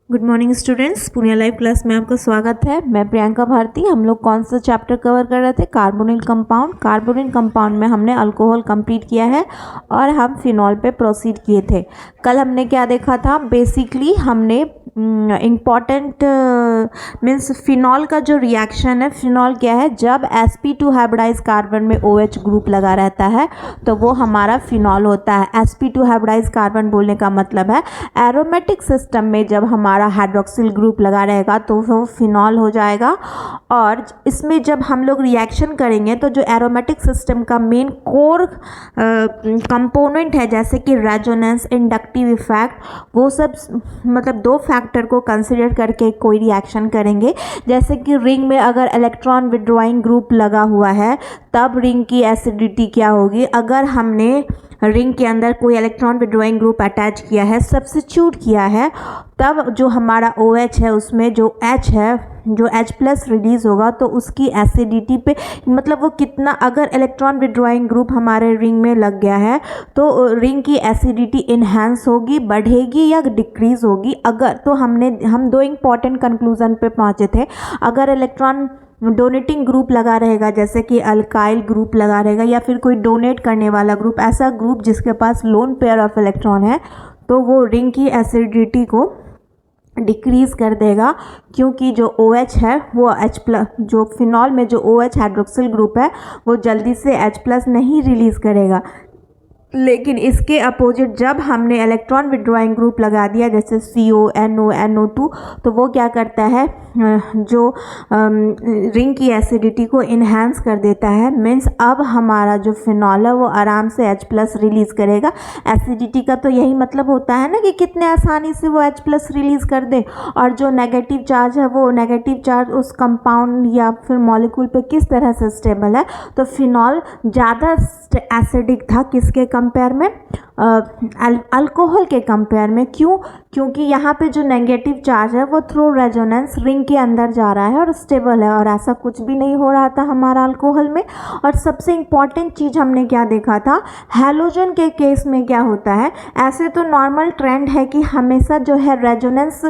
Good morning students, Punia live class में आपका स्वागत है। मैं प्रियंका भारती। हम लोग कौन सा चैप्टर कवर कर रहे थे? Carbonyl compound. कार्बोनिल कंपाउंड में हमने अल्कोहल कंप्लीट किया है और हम फिनॉल पे प्रोसीड किए थे। कल हमने क्या देखा था? बेसिकली हमने इम्पॉर्टेंट मीन्स फिनॉल का जो रिएक्शन है, फिनॉल क्या है, जब sp2 हाइब्रिडाइज कार्बन में OH ग्रुप लगा रहता है तो वो हमारा फिनॉल होता है। sp2 हाइब्रिडाइज कार्बन बोलने का मतलब है एरोमेटिक सिस्टम में जब हमारा हाइड्रोक्सिल ग्रुप लगा रहेगा तो वो फिनॉल हो जाएगा। और इसमें जब हम लोग रिएक्शन करेंगे तो जो एरोमेटिक सिस्टम का मेन कोर कंपोनेंट है, जैसे कि रेजोनेंस, इंडक्टिव इफेक्ट, वो सब मतलब दो फैक्टर को कंसिडर करके कोई रिएक्शन करेंगे। जैसे कि रिंग में अगर इलेक्ट्रॉन विड्रॉइंग ग्रुप लगा हुआ है तब रिंग की एसिडिटी क्या होगी? अगर हमने रिंग के अंदर कोई इलेक्ट्रॉन विड्रॉइंग ग्रुप अटैच किया है, सब्स्टिट्यूट किया है, तब जो हमारा OH है उसमें जो H है, जो H+ रिलीज़ होगा तो उसकी एसिडिटी पे मतलब वो कितना, अगर इलेक्ट्रॉन विड्रॉइंग ग्रुप हमारे रिंग में लग गया है तो रिंग की एसिडिटी इन्हांस होगी, बढ़ेगी या डिक्रीज़ होगी। अगर तो हम दो इम्पॉर्टेंट कंक्लूजन पे पहुँचे थे। अगर इलेक्ट्रॉन डोनेटिंग ग्रुप लगा रहेगा, जैसे कि अल्काइल ग्रुप लगा रहेगा या फिर कोई डोनेट करने वाला ग्रुप, ऐसा ग्रुप जिसके पास लोन पेयर ऑफ इलेक्ट्रॉन है, तो वो रिंग की एसिडिटी को डिक्रीज़ कर देगा, क्योंकि जो OH है वो H+, जो फिनॉल में जो OH हाइड्रोक्सिल ग्रुप है वो जल्दी से H+ नहीं रिलीज़ करेगा। लेकिन इसके अपोजिट जब हमने इलेक्ट्रॉन विड्रॉइंग ग्रुप लगा दिया, जैसे CO, NO, NO2, तो वो क्या करता है, जो रिंग की एसिडिटी को इन्हांस कर देता है। मीन्स अब हमारा जो फिनॉल है वो आराम से H+ रिलीज़ करेगा। एसिडिटी का तो यही मतलब होता है ना कि कितने आसानी से वो H+ रिलीज़ कर दे। और जो नेगेटिव चार्ज है, वो नेगेटिव चार्ज उस कंपाउंड या फिर मॉलिक्यूल पे किस तरह से स्टेबल है, तो फिनॉल ज़्यादा एसिडिक था किसके कंपेयर में? अल्कोहल के कंपेयर में। क्यों? क्योंकि यहाँ पे जो नेगेटिव चार्ज है वो थ्रू रेजोनेंस रिंग के अंदर जा रहा है और स्टेबल है, और ऐसा कुछ भी नहीं हो रहा था हमारा अल्कोहल में। और सबसे इम्पॉर्टेंट चीज़ हमने क्या देखा था? हैलोजन के केस में क्या होता है, ऐसे तो नॉर्मल ट्रेंड है कि हमेशा जो है रेजोनेंस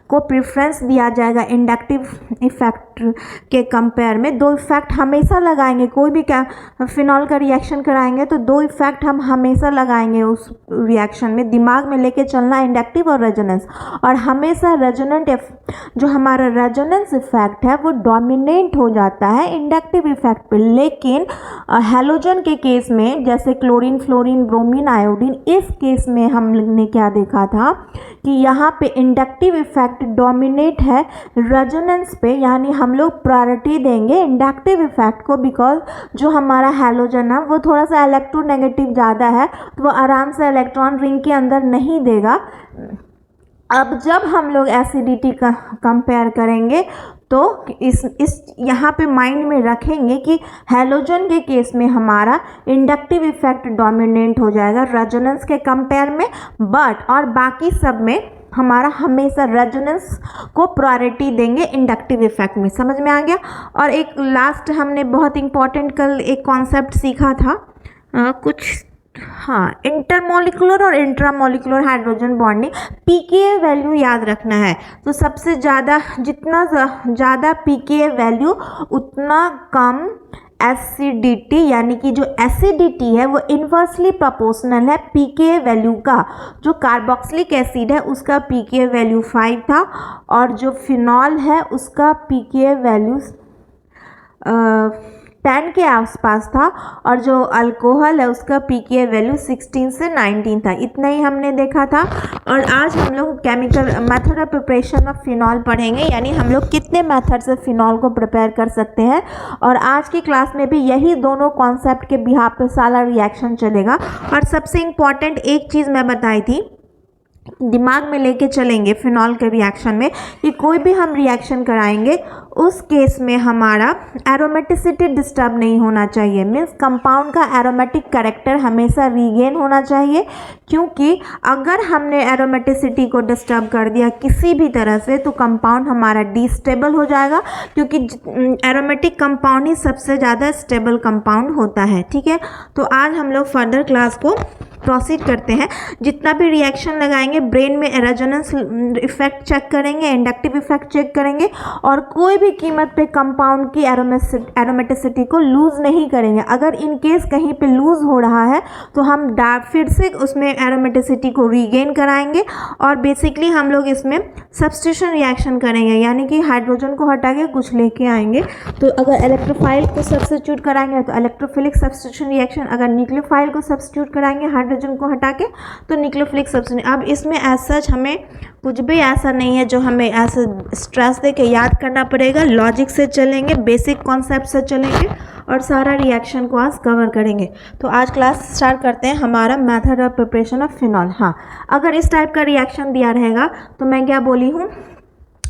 को प्रेफरेंस दिया जाएगा इंडक्टिव इफेक्ट के कंपेयर में। दो इफेक्ट हमेशा लगाएंगे, कोई भी क्या फिनॉल का रिएक्शन कराएंगे तो दो इफेक्ट हम हमेशा लगाएंगे उस रिएक्शन में। दिमाग में लेके चलना इंडक्टिव और रेजोनेंस, और हमेशा रेजोनेंट जो हमारा रेजोनेंस इफेक्ट है वो डोमिनेट हो जाता है इंडक्टिव इफेक्ट पे। लेकिन हैलोजन के केस में, जैसे क्लोरीन, फ्लोरीन, ब्रोमीन, आयोडीन, इस केस में हमने क्या देखा था कि यहाँ पे इंडक्टिव इफेक्ट डोमिनेट है रेजोनेंस पे, यानी हम लोग प्रायोरिटी देंगे इंडक्टिव इफेक्ट को, बिकॉज जो हमारा हैलोजन है वो थोड़ा सा इलेक्ट्रोनेगेटिव ज़्यादा है तो वो आराम से इलेक्ट्रॉन रिंग के अंदर नहीं देगा। अब जब हम लोग एसिडिटी का कंपेयर करेंगे तो इस यहाँ पे माइंड में रखेंगे कि हैलोजन के केस में हमारा इंडक्टिव इफेक्ट डोमिनेंट हो जाएगा रेजोनेंस के कंपेयर में, बट और बाकी सब में हमारा हमेशा रेजोनेंस को प्रायोरिटी देंगे इंडक्टिव इफेक्ट में। समझ में आ गया? और एक लास्ट हमने बहुत इंपॉर्टेंट कल एक कॉन्सेप्ट सीखा था, इंटरमोलिकुलर और intramolecular hydrogen bonding. pKa value याद रखना है। तो सबसे ज़्यादा, जितना ज़्यादा pKa वैल्यू उतना कम एसिडिटी, यानी कि जो एसिडिटी है वो इन्वर्सली प्रोपोर्शनल है pKa वैल्यू का। जो कार्बोक्सिलिक एसिड है उसका pKa वैल्यू 5 था, और जो फिनॉल है उसका pKa वैल्यू 10 के आसपास था, और जो अल्कोहल है उसका pKa वैल्यू 16 से 19 था। इतना ही हमने देखा था। और आज हम लोग chemical method of preparation of phenol पढ़ेंगे, यानी हम लोग कितने मेथड से फिनॉल को प्रिपेयर कर सकते हैं। और आज की क्लास में भी यही दोनों कॉन्सेप्ट के बिहाफ पे सारा रिएक्शन चलेगा। और सबसे इम्पॉर्टेंट एक चीज़ मैं बताई थी, दिमाग में लेके चलेंगे फिनॉल के रिएक्शन में कि कोई भी हम रिएक्शन कराएंगे उस केस में हमारा एरोमेटिसिटी डिस्टर्ब नहीं होना चाहिए। मीन्स कंपाउंड का एरोमेटिक कैरेक्टर हमेशा रीगेन होना चाहिए, क्योंकि अगर हमने एरोमेटिसिटी को डिस्टर्ब कर दिया किसी भी तरह से तो कंपाउंड हमारा डिस्टेबल हो जाएगा, क्योंकि एरोमेटिक कंपाउंड ही सबसे ज़्यादा स्टेबल कंपाउंड होता है। ठीक है, तो आज हम लोग फर्दर क्लास को प्रोसीड करते हैं। जितना भी रिएक्शन लगाएंगे ब्रेन में रेजोनेंस इफेक्ट चेक करेंगे, इंडक्टिव इफेक्ट चेक करेंगे, और कोई भी कीमत पे कंपाउंड की एरोमेटिसिटी को लूज़ नहीं करेंगे। अगर इन केस कहीं पे लूज़ हो रहा है तो हम फिर से उसमें एरोमेटिसिटी को रीगेन कराएंगे, और बेसिकली हम लोग इसमें सब्स्टिट्यूशन रिएक्शन करेंगे, यानी कि हाइड्रोजन को हटा के कुछ लेके आएंगे। तो अगर इलेक्ट्रोफाइल को सब्स्टिट्यूट कराएंगे तो इलेक्ट्रोफिलिक सब्स्टिट्यूशन रिएक्शन, अगर न्यूक्लियोफाइल को सब्स्टिट्यूट कराएंगे हाइड्रोजन को हटा के तो न्यूक्लियोफिलिक सब्स्टिट्यूशन। अब इसमें एज सच हमें कुछ भी ऐसा नहीं है जो हमें ऐसे स्ट्रेस दे के याद करना पड़ेगा। लॉजिक से चलेंगे, बेसिक कॉन्सेप्ट से चलेंगे और सारा रिएक्शन को आज कवर करेंगे। तो आज क्लास स्टार्ट करते हैं हमारा method of preparation of phenol. हाँ, अगर इस टाइप का रिएक्शन दिया रहेगा तो मैं क्या बोली हूँ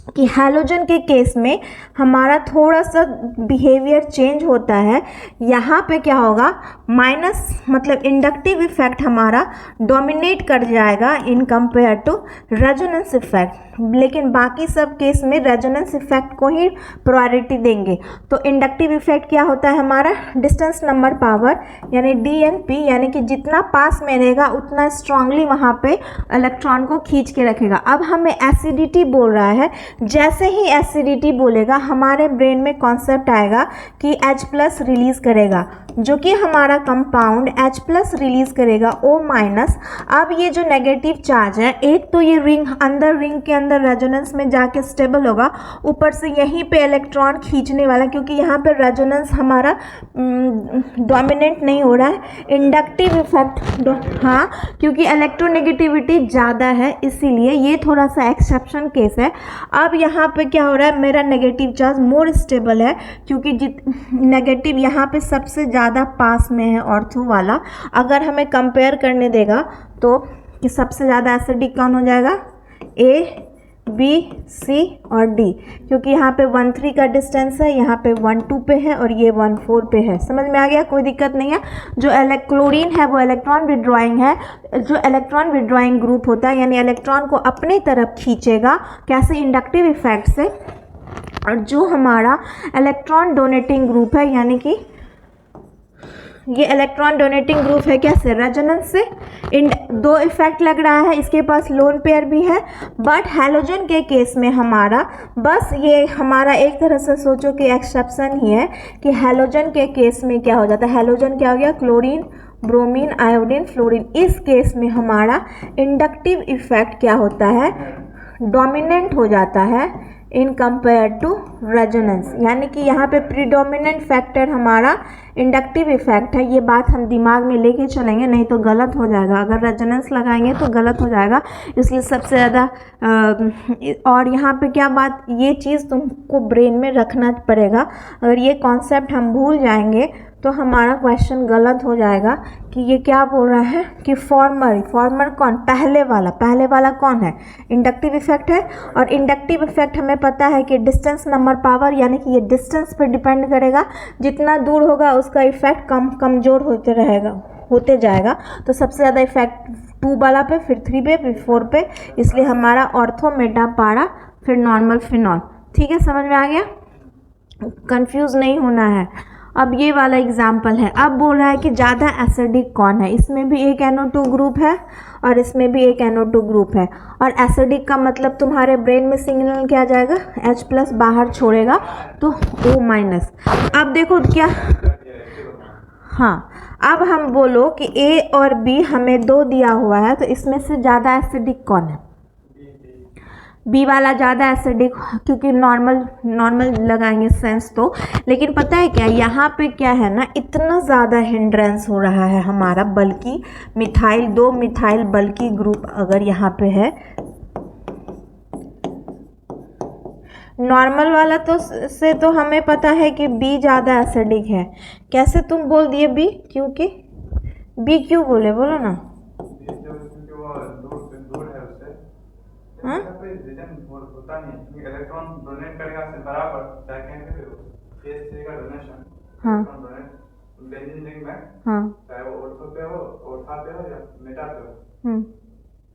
कि हैलोजन के केस में हमारा थोड़ा सा बिहेवियर चेंज होता है। यहाँ पे क्या होगा, माइनस मतलब इंडक्टिव इफेक्ट हमारा डोमिनेट कर जाएगा in compare to resonance effect, लेकिन बाकी सब केस में रेजोनेंस इफेक्ट को ही प्रायोरिटी देंगे। तो इंडक्टिव इफेक्ट क्या होता है हमारा, डिस्टेंस नंबर पावर यानी DNP, यानी कि जितना पास में रहेगा उतना स्ट्रांगली वहाँ पे इलेक्ट्रॉन को खींच के रखेगा। अब हमें एसिडिटी बोल रहा है, जैसे ही एसिडिटी बोलेगा हमारे ब्रेन में कॉन्सेप्ट आएगा कि H+ रिलीज करेगा, जो कि हमारा कंपाउंड H+ रिलीज करेगा O-। अब ये जो नेगेटिव चार्ज है, एक तो ये रिंग के अंदर रेजोनेंस में जाके स्टेबल होगा, ऊपर से यहीं पे इलेक्ट्रॉन खींचने वाला, क्योंकि यहाँ पे रेजोनेंस हमारा डोमिनेट नहीं हो रहा है। इंडक्टिव इफेक्ट, हाँ, क्योंकि इलेक्ट्रोनेगेटिविटी ज़्यादा है इसीलिए ये थोड़ा सा एक्सेप्शन केस है। अब यहाँ पे क्या हो रहा है, मेरा नेगेटिव चार्ज मोर स्टेबल है, क्योंकि नेगेटिव यहाँ पे सबसे ज़्यादा पास में है ऑर्थो वाला। अगर हमें कंपेयर करने देगा तो कि सबसे ज़्यादा एसिडिक कौन हो जाएगा, A, B, C और D, क्योंकि यहाँ पे 1-3 का डिस्टेंस है, यहाँ पे 1-2 पे है और ये 1-4 पे है। समझ में आ गया, कोई दिक्कत नहीं है। जो क्लोरीन है वो इलेक्ट्रॉन विड्रॉइंग है, जो इलेक्ट्रॉन विड्रॉइंग ग्रुप होता है, यानी इलेक्ट्रॉन को अपनी तरफ खींचेगा, कैसे, इंडक्टिव इफेक्ट से। और जो हमारा इलेक्ट्रॉन डोनेटिंग ग्रुप है, यानी कि ये इलेक्ट्रॉन डोनेटिंग ग्रुप है, कैसे, रेजोनेंस से। दो इफेक्ट लग रहा है, इसके पास लोन पेयर भी है, बट हैलोजन के केस में हमारा बस ये हमारा एक तरह से सोचो कि एक्सेप्शन ही है कि हैलोजन के केस में क्या हो जाता है, हैलोजन क्या हो गया, क्लोरीन, ब्रोमीन, आयोडीन, फ्लोरीन। इस केस में हमारा इंडक्टिव इफेक्ट क्या होता है, डोमिनेंट हो जाता है इन कंपेयर टू रेजोनेंस, यानी कि यहाँ पे प्रीडोमिनेंट फैक्टर हमारा इंडक्टिव इफेक्ट है। ये बात हम दिमाग में लेके चलेंगे, नहीं तो गलत हो जाएगा। अगर रेजोनेंस लगाएंगे तो गलत हो जाएगा, इसलिए सबसे ज़्यादा और यहाँ पे क्या बात, ये चीज़ तुमको ब्रेन में रखना पड़ेगा। अगर ये कॉन्सेप्ट हम भूल जाएंगे तो हमारा क्वेश्चन गलत हो जाएगा कि ये क्या बोल रहा है कि फॉर्मर कौन, पहले वाला कौन है, इंडक्टिव इफेक्ट है। और इंडक्टिव इफेक्ट हमें पता है कि डिस्टेंस नंबर पावर, यानी कि ये डिस्टेंस पर डिपेंड करेगा, जितना दूर होगा उसका इफेक्ट कमज़ोर होते जाएगा। तो सबसे ज़्यादा इफेक्ट 2 वाला पे, फिर 3 पे, फिर 4 पे, इसलिए हमारा ऑर्थो, मेटा, पारा, फिर नॉर्मल, फिनॉल। ठीक है, समझ में आ गया, कंफ्यूज नहीं होना है। अब ये वाला एग्जाम्पल है, अब बोल रहा है कि ज़्यादा एसिडिक कौन है, इसमें भी एक NO2 ग्रुप है और इसमें भी एक NO2 ग्रुप है। और एसिडिक का मतलब तुम्हारे ब्रेन में सिग्नल क्या जाएगा, H+ बाहर छोड़ेगा तो O-। अब देखो क्या, हाँ, अब हम बोलो कि A और B हमें 2 दिया हुआ है, तो इसमें से ज़्यादा एसिडिक कौन है, B वाला ज़्यादा एसिडिक, क्योंकि नॉर्मल लगाएंगे सेंस तो। लेकिन पता है क्या, यहाँ पे क्या है ना, इतना ज़्यादा हिंड्रेंस हो रहा है हमारा, बल्कि मिथाइल 2 मिथाइल बल्कि ग्रुप अगर यहाँ पे है, नॉर्मल वाला तो हमें पता है कि B ज़्यादा एसिडिक है। कैसे तुम बोल दिए B, क्योंकि B क्यों बोले, बोलो ना। हाँ होता नहीं, इलेक्ट्रॉन डोनेट करेगा से बराबर चाहे कैसे भी हो, केस से का डोनेशन हाँ इलेक्ट्रॉन डोनेट बेंजीन रिंग में, हाँ चाहे वो ऑर्थो पे हो, ऑर्था पे हो या मेटा पे हो, हम्म।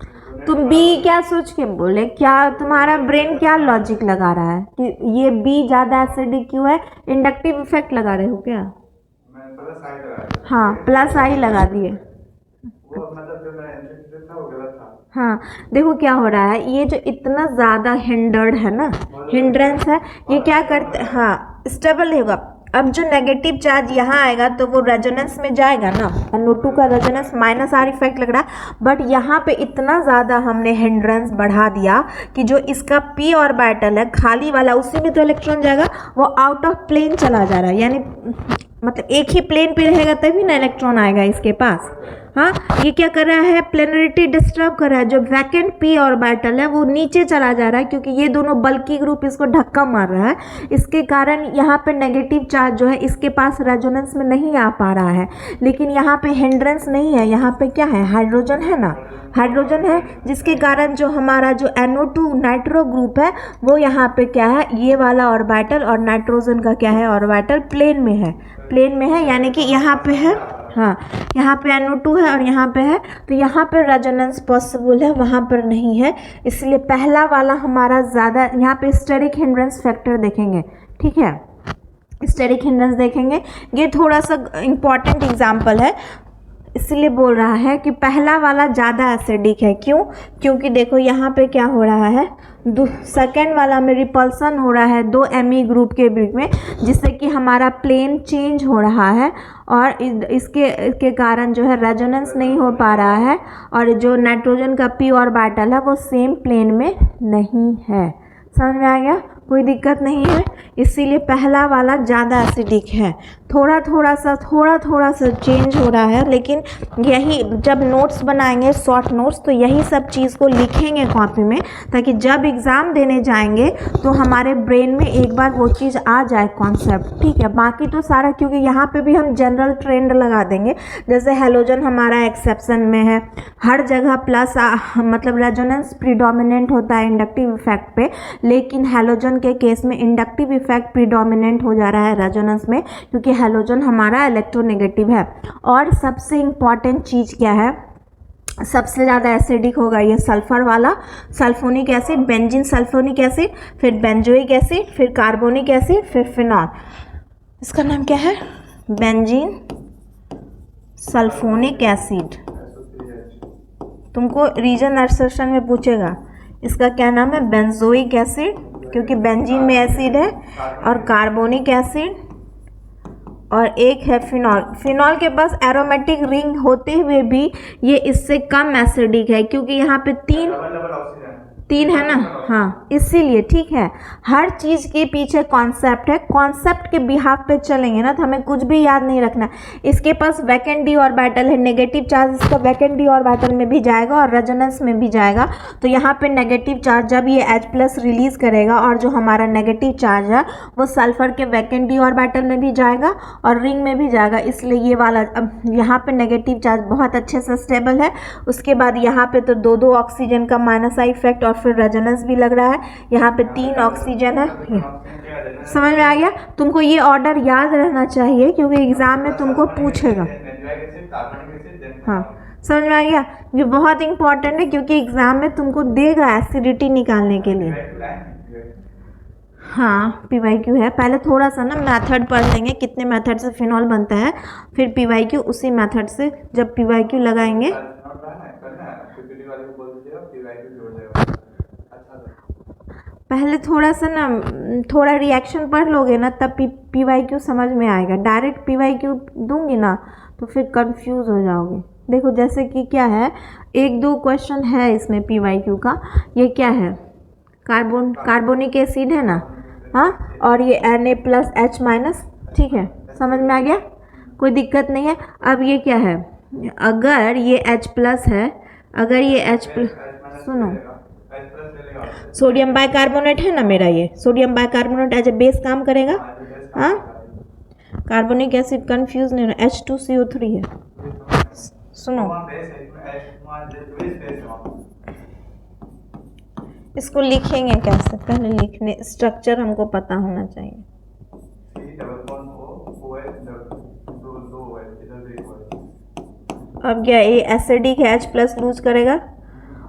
डोनेट तुम बी क्या सोच के बोले? क्या तुम्हारा ब्रेन क्या लॉजिक लगा रहा है कि ये बी ज़्यादा एसिडिक क्यों है? इंडक्टिव इफेक्ट लगा रहे हो क्या? मैं थोड़ा साइड लगा दिया, हाँ प्लस आई लगा दिए। वो मतलब जो मेरा इंटरेस्ट था वो गलत था। हाँ देखो क्या हो रहा है, ये जो इतना ज़्यादा हिंडर्ड है ना, हिंड्रेंस है, ये क्या करते, हाँ स्टेबल होगा। अब जो नेगेटिव चार्ज यहाँ आएगा तो वो रेजोनेंस में जाएगा ना, NO2 का रेजोनेंस माइनस आर इफेक्ट लग रहा है। बट यहाँ पे इतना ज़्यादा हमने हिंड्रेंस बढ़ा दिया कि जो इसका p ऑर्बिटल है खाली वाला, उसी में तो इलेक्ट्रॉन जाएगा, वो आउट ऑफ प्लेन चला जा रहा है, यानी मतलब एक ही प्लेन पे रहेगा तभी ना इलेक्ट्रॉन आएगा इसके पास। हाँ ये क्या कर रहा है, प्लेनरिटी डिस्टर्ब कर रहा है, जो वैकेंट p ऑर्बिटल है वो नीचे चला जा रहा है, क्योंकि ये दोनों बल्कि ग्रुप इसको धक्का मार रहा है। इसके कारण यहाँ पे नेगेटिव चार्ज जो है इसके पास रेजोनेंस में नहीं आ पा रहा है। लेकिन यहाँ पे हिंड्रेंस नहीं है, यहाँ पे क्या है, हाइड्रोजन है ना, हाइड्रोजन है, जिसके कारण जो हमारा जो NO2 नाइट्रो ग्रुप है वो यहाँ पे क्या है, ये वाला ऑर्बिटल और नाइट्रोजन का क्या है ऑर्बिटल प्लेन में है, प्लेन में है, यानी कि यहाँ पे है, हाँ यहाँ पे NO2 है और यहाँ पे है, तो यहाँ पे रेजोनेंस पॉसिबल है, वहाँ पर नहीं है। इसलिए पहला वाला हमारा ज़्यादा, यहाँ पे स्टेरिक हिंड्रेंस फैक्टर देखेंगे, ठीक है, स्टेरिक हिंड्रेंस देखेंगे। ये थोड़ा सा इम्पॉर्टेंट एग्जाम्पल है, इसलिए बोल रहा है कि पहला वाला ज़्यादा एसिडिक है। क्यों? क्योंकि देखो यहाँ पे क्या हो रहा है, सेकेंड वाला में रिपल्सन हो रहा है दो Me ग्रुप के बीच में, जिससे कि हमारा प्लेन चेंज हो रहा है और इसके कारण जो है रेजोनेंस नहीं हो पा रहा है, और जो नाइट्रोजन का p ऑर्बिटल है वो सेम प्लेन में नहीं है। समझ में आ गया? कोई दिक्कत नहीं है, इसीलिए पहला वाला ज़्यादा एसिडिक है। थोड़ा थोड़ा सा चेंज हो रहा है, लेकिन यही जब नोट्स बनाएंगे शॉर्ट नोट्स तो यही सब चीज़ को लिखेंगे कॉपी में, ताकि जब एग्ज़ाम देने जाएंगे तो हमारे ब्रेन में एक बार वो चीज़ आ जाए कॉन्सेप्ट, ठीक है। बाकी तो सारा, क्योंकि यहाँ पे भी हम जनरल ट्रेंड लगा देंगे, जैसे हेलोजन हमारा एक्सेप्शन में है, हर जगह प्लस मतलब रेजोनेंस प्रीडोमिनेंट होता है इंडक्टिव इफेक्ट पे, लेकिन हेलोजन के केस में इंडक्टिव इफेक्ट प्रीडोमिनेंट हो जा रहा है रेजोनेंस में, क्योंकि हेलोजन हमारा इलेक्ट्रोनेगेटिव है। और सबसे इम्पॉर्टेंट चीज़ क्या है, सबसे ज़्यादा एसिडिक होगा ये सल्फर वाला, sulphonic acid, benzene sulphonic acid, फिर बेंजोइक एसिड, फिर कार्बोनिक एसिड, फिर फिनॉल। इसका नाम क्या है, बेंजीन सल्फोनिक एसिड। तुमको रीजन एसेशन में पूछेगा इसका क्या नाम है, बेंजोइक एसिड, क्योंकि बेंजीन में एसिड है, और कार्बोनिक एसिड, और एक है फिनॉल। फिनॉल के पास एरोमेटिक रिंग होते हुए भी ये इससे कम एसिडिक है, क्योंकि यहाँ पे तीन है ना, हाँ इसीलिए, ठीक है। हर चीज़ के पीछे कॉन्सेप्ट है, कॉन्सेप्ट के बिहाफ पे चलेंगे ना तो हमें कुछ भी याद नहीं रखना। इसके पास वैकेंट डी ऑर्बिटल है, नेगेटिव चार्ज इसका वैकेंट डी ऑर्बिटल में भी जाएगा और रेजोनेंस में भी जाएगा, तो यहाँ पे नेगेटिव चार्ज जब ये H+ रिलीज करेगा और जो हमारा नेगेटिव चार्ज है वो सल्फर के वैकेंट डी ऑर्बिटल में भी जाएगा और रिंग में भी जाएगा, इसलिए ये वाला अब यहाँ पे नेगेटिव चार्ज बहुत अच्छे से स्टेबल है। उसके बाद यहाँ पे तो दो ऑक्सीजन का माइनस आई इफेक्ट और फिर रेजोनेंस भी लग रहा है, यहाँ पे 3 ऑक्सीजन है। समझ में आ गया? तुमको ये ऑर्डर याद रहना चाहिए, क्योंकि एग्जाम में तुमको पूछेगा। हाँ समझ में आ गया? ये बहुत इंपॉर्टेंट है, क्योंकि एग्जाम में तुमको देगा एसिडिटी निकालने के लिए। हाँ PYQ है, पहले थोड़ा सा ना मेथड पढ़ लेंगे, कितने मेथड से फिनॉल बनता है, फिर PYQ उसी मेथड से जब PYQ लगाएंगे। पहले थोड़ा सा ना, थोड़ा रिएक्शन पढ़ लोगे ना तब PYQ समझ में आएगा। डायरेक्ट PYQ दूंगी ना तो फिर कंफ्यूज हो जाओगे। देखो जैसे कि क्या है, 1-2 क्वेश्चन है इसमें PYQ का। ये क्या है, कार्बोनिक एसिड है ना, हाँ, और ये Na+H-, ठीक है, समझ में आ गया, कोई दिक्कत नहीं है। अब ये क्या है, अगर ये H+ है, अगर ये H+, सुनो, सोडियम बाइकार्बोनेट है ना मेरा, ये sodium bicarbonate as a base काम करेगा। हाँ, कार्बोनिक एसिड कंफ्यूज नहीं होना, H2CO3 है। सुनो, इसको लिखेंगे कैसे, पहले लिखने स्ट्रक्चर हमको पता होना चाहिए। C double bond O OH दो OH इधर भी OH। अब क्या ये एसिडिक है, H प्लस लूज करेगा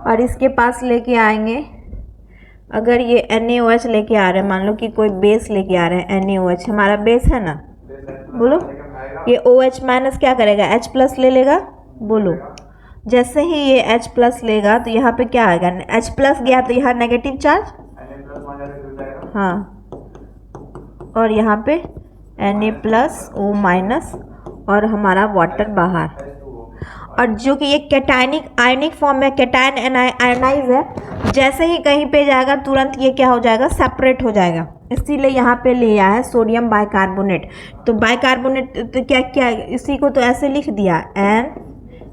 और इसके पास लेके आएंगे। अगर ये NaOH लेके आ रहे हैं, मान लो कि कोई बेस लेके आ रहे हैं, NaOH हमारा बेस है ना, बोलो ये OH माइनस क्या करेगा, H प्लस ले लेगा, बोलो। जैसे ही ये H प्लस लेगा तो यहाँ पे क्या आएगा, H प्लस गया तो यहाँ नेगेटिव चार्ज, हाँ, और यहाँ पे Na प्लस O माइनस और हमारा वाटर बाहर। और जो कि ये कैटायनिक आयनिक फॉर्म में, कैटायन आयनाइज है, जैसे ही कहीं पे जाएगा तुरंत ये क्या हो जाएगा, सेपरेट हो जाएगा। इसीलिए यहाँ पे लिया है सोडियम बाइकार्बोनेट। तो बाइकार्बोनेट तो क्या क्या, इसी को तो ऐसे लिख दिया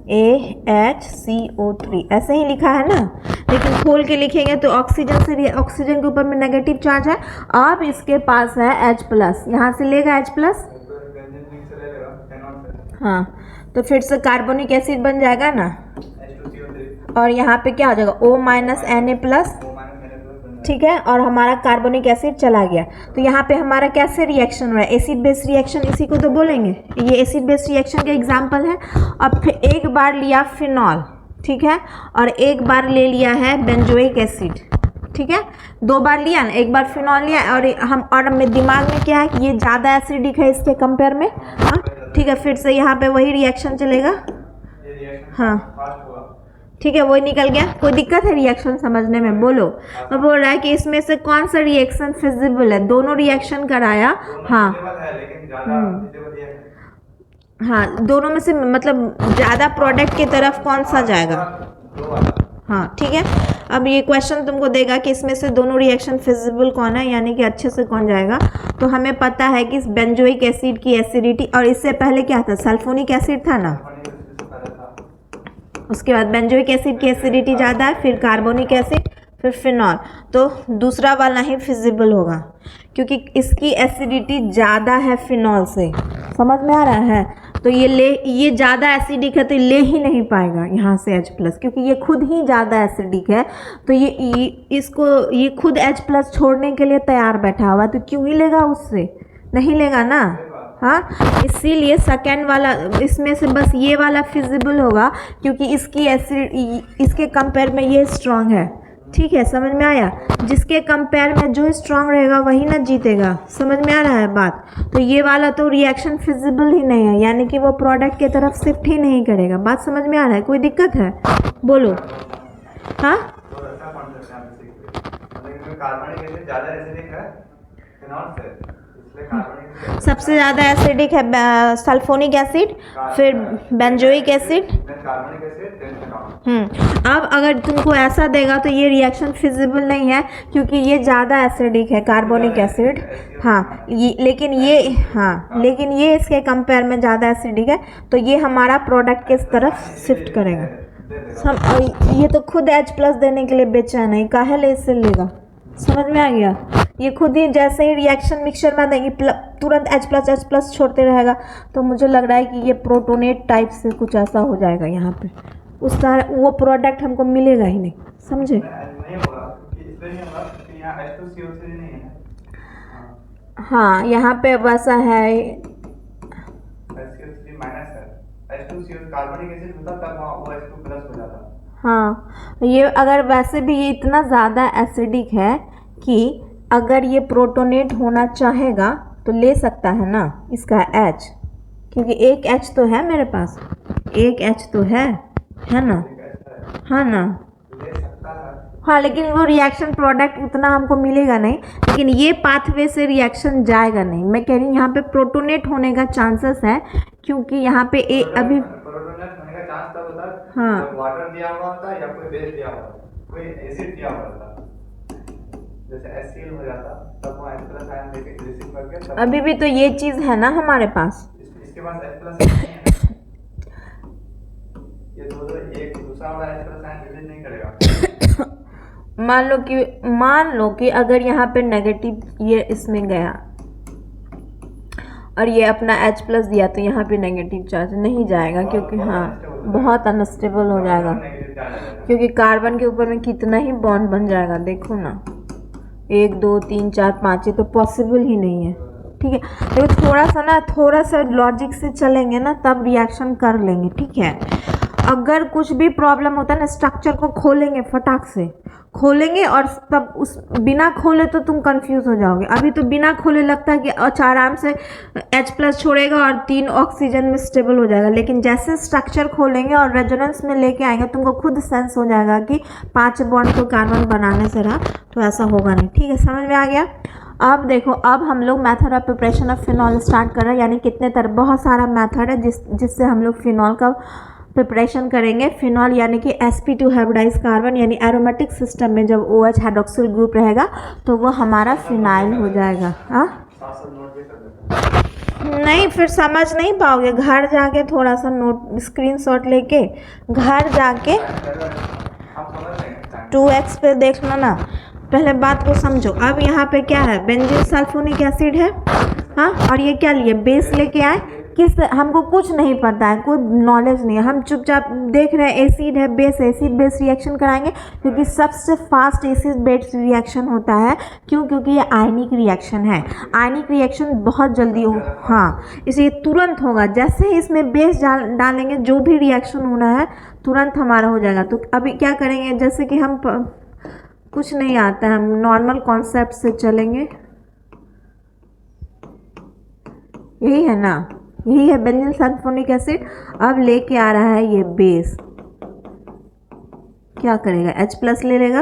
NaHCO3 ऐसे ही लिखा है ना, लेकिन खोल के लिखेंगे तो ऑक्सीजन से, ऑक्सीजन के ऊपर में नेगेटिव चार्ज है। अब इसके पास है H प्लस, यहाँ से लेगा H प्लस, हाँ, तो फिर से कार्बोनिक एसिड बन जाएगा ना, और यहाँ पे क्या हो जाएगा, O माइनस Na प्लस, ठीक है, और हमारा कार्बोनिक एसिड चला गया। तो यहाँ पे हमारा कैसे रिएक्शन हो रहा है, एसिड बेस रिएक्शन, इसी को तो बोलेंगे, ये एसिड बेस रिएक्शन का एग्जांपल है। अब फिर एक बार लिया फिनॉल, ठीक है, और एक बार ले लिया है बेंजोइक एसिड, ठीक है, दो बार लिया ना, एक बार फिनॉल लिया और हमें दिमाग में क्या है कि ये ज़्यादा एसिडिक है इसके कंपेयर में, हाँ, ठीक है, फिर से यहाँ पे वही रिएक्शन चलेगा, हाँ, ठीक है, वही निकल गया। कोई दिक्कत है रिएक्शन समझने में, बोलो। अब बोल रहा है कि इसमें से कौन सा रिएक्शन फिजिबल है, दोनों रिएक्शन कराया, हाँ, हाँ, दोनों में से मतलब ज़्यादा प्रोडक्ट की तरफ कौन सा जाएगा, हाँ, ठीक है। अब ये क्वेश्चन तुमको देगा कि इसमें से दोनों रिएक्शन फिजिबल कौन है, यानी कि अच्छे से कौन जाएगा। तो हमें पता है कि इस बेंजोइक एसिड की एसिडिटी, और इससे पहले क्या था, सल्फोनिक एसिड था ना, उसके बाद बेंजोइक एसिड की एसिडिटी ज़्यादा है, फिर कार्बोनिक एसिड, फिर फिनॉल, तो दूसरा वाला ही फिजिबल होगा क्योंकि इसकी एसिडिटी ज़्यादा है फिनॉल से, समझ में आ रहा है। तो ये ज़्यादा एसिडिक है तो ले ही नहीं पाएगा यहाँ से H प्लस, क्योंकि ये खुद ही ज़्यादा एसिडिक है। तो ये खुद H प्लस छोड़ने के लिए तैयार बैठा हुआ, तो क्यों ही लेगा उससे, नहीं लेगा ना, हाँ। इसीलिए सेकेंड वाला, इसमें से बस ये वाला फिजिबल होगा क्योंकि इसकी एसिड इसके कंपेयर में ये स्ट्रांग है, ठीक है, समझ में आया। जिसके कंपेयर में जो स्ट्रांग रहेगा वही ना जीतेगा, समझ में आ रहा है बात। तो ये वाला तो रिएक्शन फिजिबल ही नहीं है, यानी कि वो प्रोडक्ट की तरफ शिफ्ट ही नहीं करेगा। बात समझ में आ रहा है, कोई दिक्कत है, बोलो, हाँ। सबसे ज़्यादा एसिडिक है सल्फोनिक एसिड, फिर बेंजोइक एसिड, अब अगर तुमको ऐसा देगा तो ये रिएक्शन फिजिबल नहीं है क्योंकि ये ज़्यादा एसिडिक है कार्बोनिक एसिड, हाँ, लेकिन ये इसके कंपेयर में ज़्यादा एसिडिक है, तो ये हमारा प्रोडक्ट के तरफ शिफ्ट करेगा। ये तो खुद H प्लस देने के लिए बेचैन है, काहे ले इससे लेगा, समझ में आ गया। ये खुद ही जैसे ही रिएक्शन मिक्सचर में देंगे तुरंत H प्लस छोड़ते रहेगा। तो मुझे लग रहा है कि ये प्रोटोनेट टाइप से कुछ ऐसा हो जाएगा, यहाँ पे उसका वो प्रोडक्ट हमको मिलेगा ही नहीं, समझे। हाँ, यहाँ पे वैसा है, हाँ, ये अगर वैसे भी ये इतना ज़्यादा एसिडिक है कि अगर ये प्रोटोनेट होना चाहेगा तो ले सकता है ना इसका H, क्योंकि एक H तो है मेरे पास, एक H तो है ना, हाँ ना, हाँ, लेकिन वो रिएक्शन प्रोडक्ट उतना हमको मिलेगा नहीं, लेकिन ये पाथवे से रिएक्शन जाएगा नहीं। मैं कह रही हूँ यहाँ पे प्रोटोनेट होने का चांसेस है, क्योंकि यहाँ पे अभी प्रोटोनेट होने का चांस तब होता है, हाँ, जब वाटर दिया हुआ होता है या कोई बेस दिया हुआ होता है, कोई एसिड दिया हुआ होता है, जैसे HCl हो जाता तब वो H+ आयन लेके रिसीव करके, अभी भी तो ये चीज़ है ना हमारे पास, इसके पास H+ नहीं है, ये एक दूसरा वाला H+ आयन रिलीज नहीं करेगा। मान लो कि अगर यहाँ पे नेगेटिव ये इसमें गया और ये अपना H प्लस दिया तो यहाँ पे नेगेटिव चार्ज नहीं जाएगा, क्योंकि हाँ बहुत अनस्टेबल हो जाएगा, क्योंकि कार्बन के ऊपर में कितना ही बॉन्ड बन जाएगा। देखो ना 1 2 3 4 5, ये तो पॉसिबल ही नहीं है। ठीक है, तो थोड़ा सा लॉजिक से चलेंगे ना तब रिएक्शन कर लेंगे। ठीक है, अगर कुछ भी प्रॉब्लम होता है ना, स्ट्रक्चर को खोलेंगे, फटाक से खोलेंगे, और तब उस बिना खोले तो तुम कंफ्यूज हो जाओगे। अभी तो बिना खोले लगता है कि अच्छा आराम से H प्लस छोड़ेगा और 3 ऑक्सीजन में स्टेबल हो जाएगा, लेकिन जैसे स्ट्रक्चर खोलेंगे और रेजोनेंस में लेके आएंगे तुमको खुद सेंस हो जाएगा कि 5 बॉन्ड को कार्बन बनाने से रहा, तो ऐसा होगा नहीं। ठीक है, समझ में आ गया। अब देखो, अब हम लोग method of preparation of phenol start कर रहे हैं, यानी कितने तरह, बहुत सारा मेथड है जिससे हम लोग फिनॉल का प्रिपरेशन करेंगे। फिनॉल यानी कि sp2 हाइब्रिडाइज कार्बन, यानी एरोमेटिक सिस्टम में जब OH हाइड्रोक्सिल ग्रुप रहेगा तो वो हमारा फिनाइल हो जाएगा। हाँ नहीं, फिर समझ नहीं पाओगे, घर जाके थोड़ा सा नोट स्क्रीनशॉट लेके घर जाके 2x पे देखना ना, पहले बात को समझो। अब यहाँ पे क्या है, बेंजीन सल्फोनिक एसिड है। हाँ, और ये क्या लिए, बेस लेके आए, किस, हमको कुछ नहीं पता है, कोई नॉलेज नहीं है, हम चुपचाप देख रहे हैं एसिड है, बेस, एसिड बेस रिएक्शन कराएंगे, क्योंकि सबसे फास्ट एसिड बेस रिएक्शन होता है। क्यों? क्योंकि ये आयनिक रिएक्शन है, आयनिक रिएक्शन बहुत जल्दी हो, हाँ, इसलिए तुरंत होगा। जैसे ही इसमें बेस डालेंगे, जो भी रिएक्शन होना है तुरंत हमारा हो जाएगा। तो अभी क्या करेंगे, जैसे कि हम कुछ नहीं आता है, हम नॉर्मल कॉन्सेप्ट से चलेंगे। यही है ना, यही है बेंजीन सल्फोनिक एसिड। अब लेके आ रहा है ये बेस, क्या करेगा, H प्लस ले लेगा।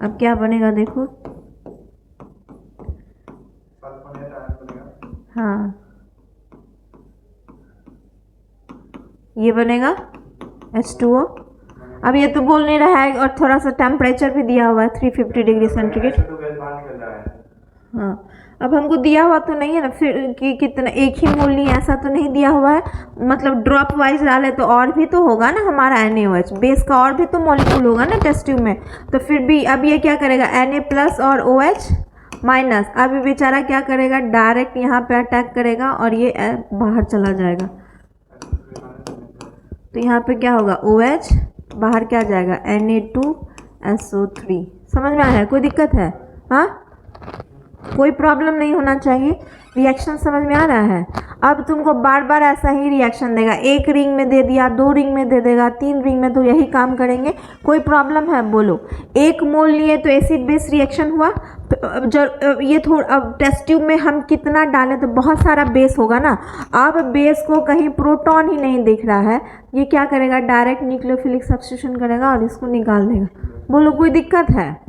अब क्या बनेगा देखो, हाँ ये बनेगा H2O। अब ये तो बोल नहीं रहा है, और थोड़ा सा टेम्परेचर भी दिया हुआ है 350 डिग्री सेंटीग्रेड। हाँ, अब हमको दिया हुआ तो नहीं है ना फिर कि कितना एक ही मोल नहीं, ऐसा तो नहीं दिया हुआ है, मतलब ड्रॉप वाइज डाले तो और भी तो होगा ना हमारा NaOH, बेस का और भी तो मॉलिक्यूल होगा ना टेस्ट ट्यूब में। तो फिर भी अब ये क्या करेगा, Na प्लस और OH माइनस, अब बेचारा क्या करेगा, डायरेक्ट यहाँ पे अटैक करेगा और ये बाहर चला जाएगा। तो यहाँ पे क्या होगा, OH बाहर क्या जाएगा, Na2SO3। समझ में आया है, कोई दिक्कत है? हाँ, कोई प्रॉब्लम नहीं होना चाहिए। रिएक्शन समझ में आ रहा है। अब तुमको बार बार ऐसा ही रिएक्शन देगा, 1 रिंग में दे दिया, 2 रिंग में दे देगा, 3 रिंग में, तो यही काम करेंगे। कोई प्रॉब्लम है बोलो। 1 मोल लिए तो एसिड बेस रिएक्शन हुआ, ये थोड़ा, अब टेस्ट ट्यूब में हम कितना डालें तो बहुत सारा बेस होगा ना। अब बेस को कहीं प्रोटॉन ही नहीं दिख रहा है, ये क्या करेगा, डायरेक्ट न्यूक्लियोफिलिक सब्स्टिट्यूशन करेगा और इसको निकाल देगा। बोलो कोई दिक्कत है?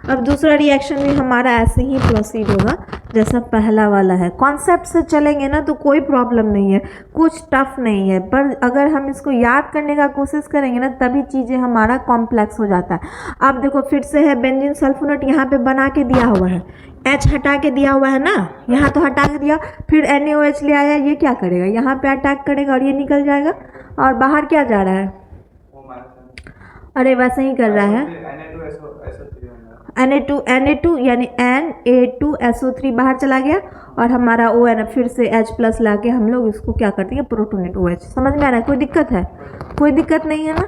अब दूसरा रिएक्शन भी हमारा ऐसे ही प्रोसीड होगा जैसा पहला वाला है। कॉन्सेप्ट से चलेंगे ना तो कोई प्रॉब्लम नहीं है, कुछ टफ नहीं है, पर अगर हम इसको याद करने का कोशिश करेंगे ना तभी चीज़ें हमारा कॉम्प्लेक्स हो जाता है। अब देखो फिर से है बेंजीन सल्फोनेट, यहाँ पे बना के दिया हुआ है, H हटा के दिया हुआ है ना, यहाँ तो हटा के दिया, फिर NaOH ले आया, ये क्या करेगा, यहाँ पे अटैक करेगा और ये निकल जाएगा, और बाहर क्या जा रहा है, अरे वैसे ही कर रहा है, Na2 यानी Na2SO3 बाहर चला गया, और हमारा ON फिर से H प्लस ला के हम लोग इसको क्या करते हैं, प्रोटोनेट OH। समझ में आ रहा है, कोई दिक्कत है? कोई दिक्कत नहीं है ना।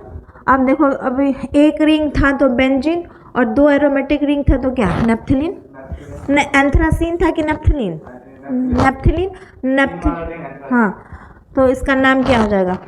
अब देखो, अभी 1 रिंग था तो बेंजीन, और 2 एरोमेटिक रिंग था तो क्या, नेप्थलीन, एंथ्रासीन था कि नेप्थलीन, नेप्थलीन, हाँ, तो इसका नाम क्या हो जाएगा,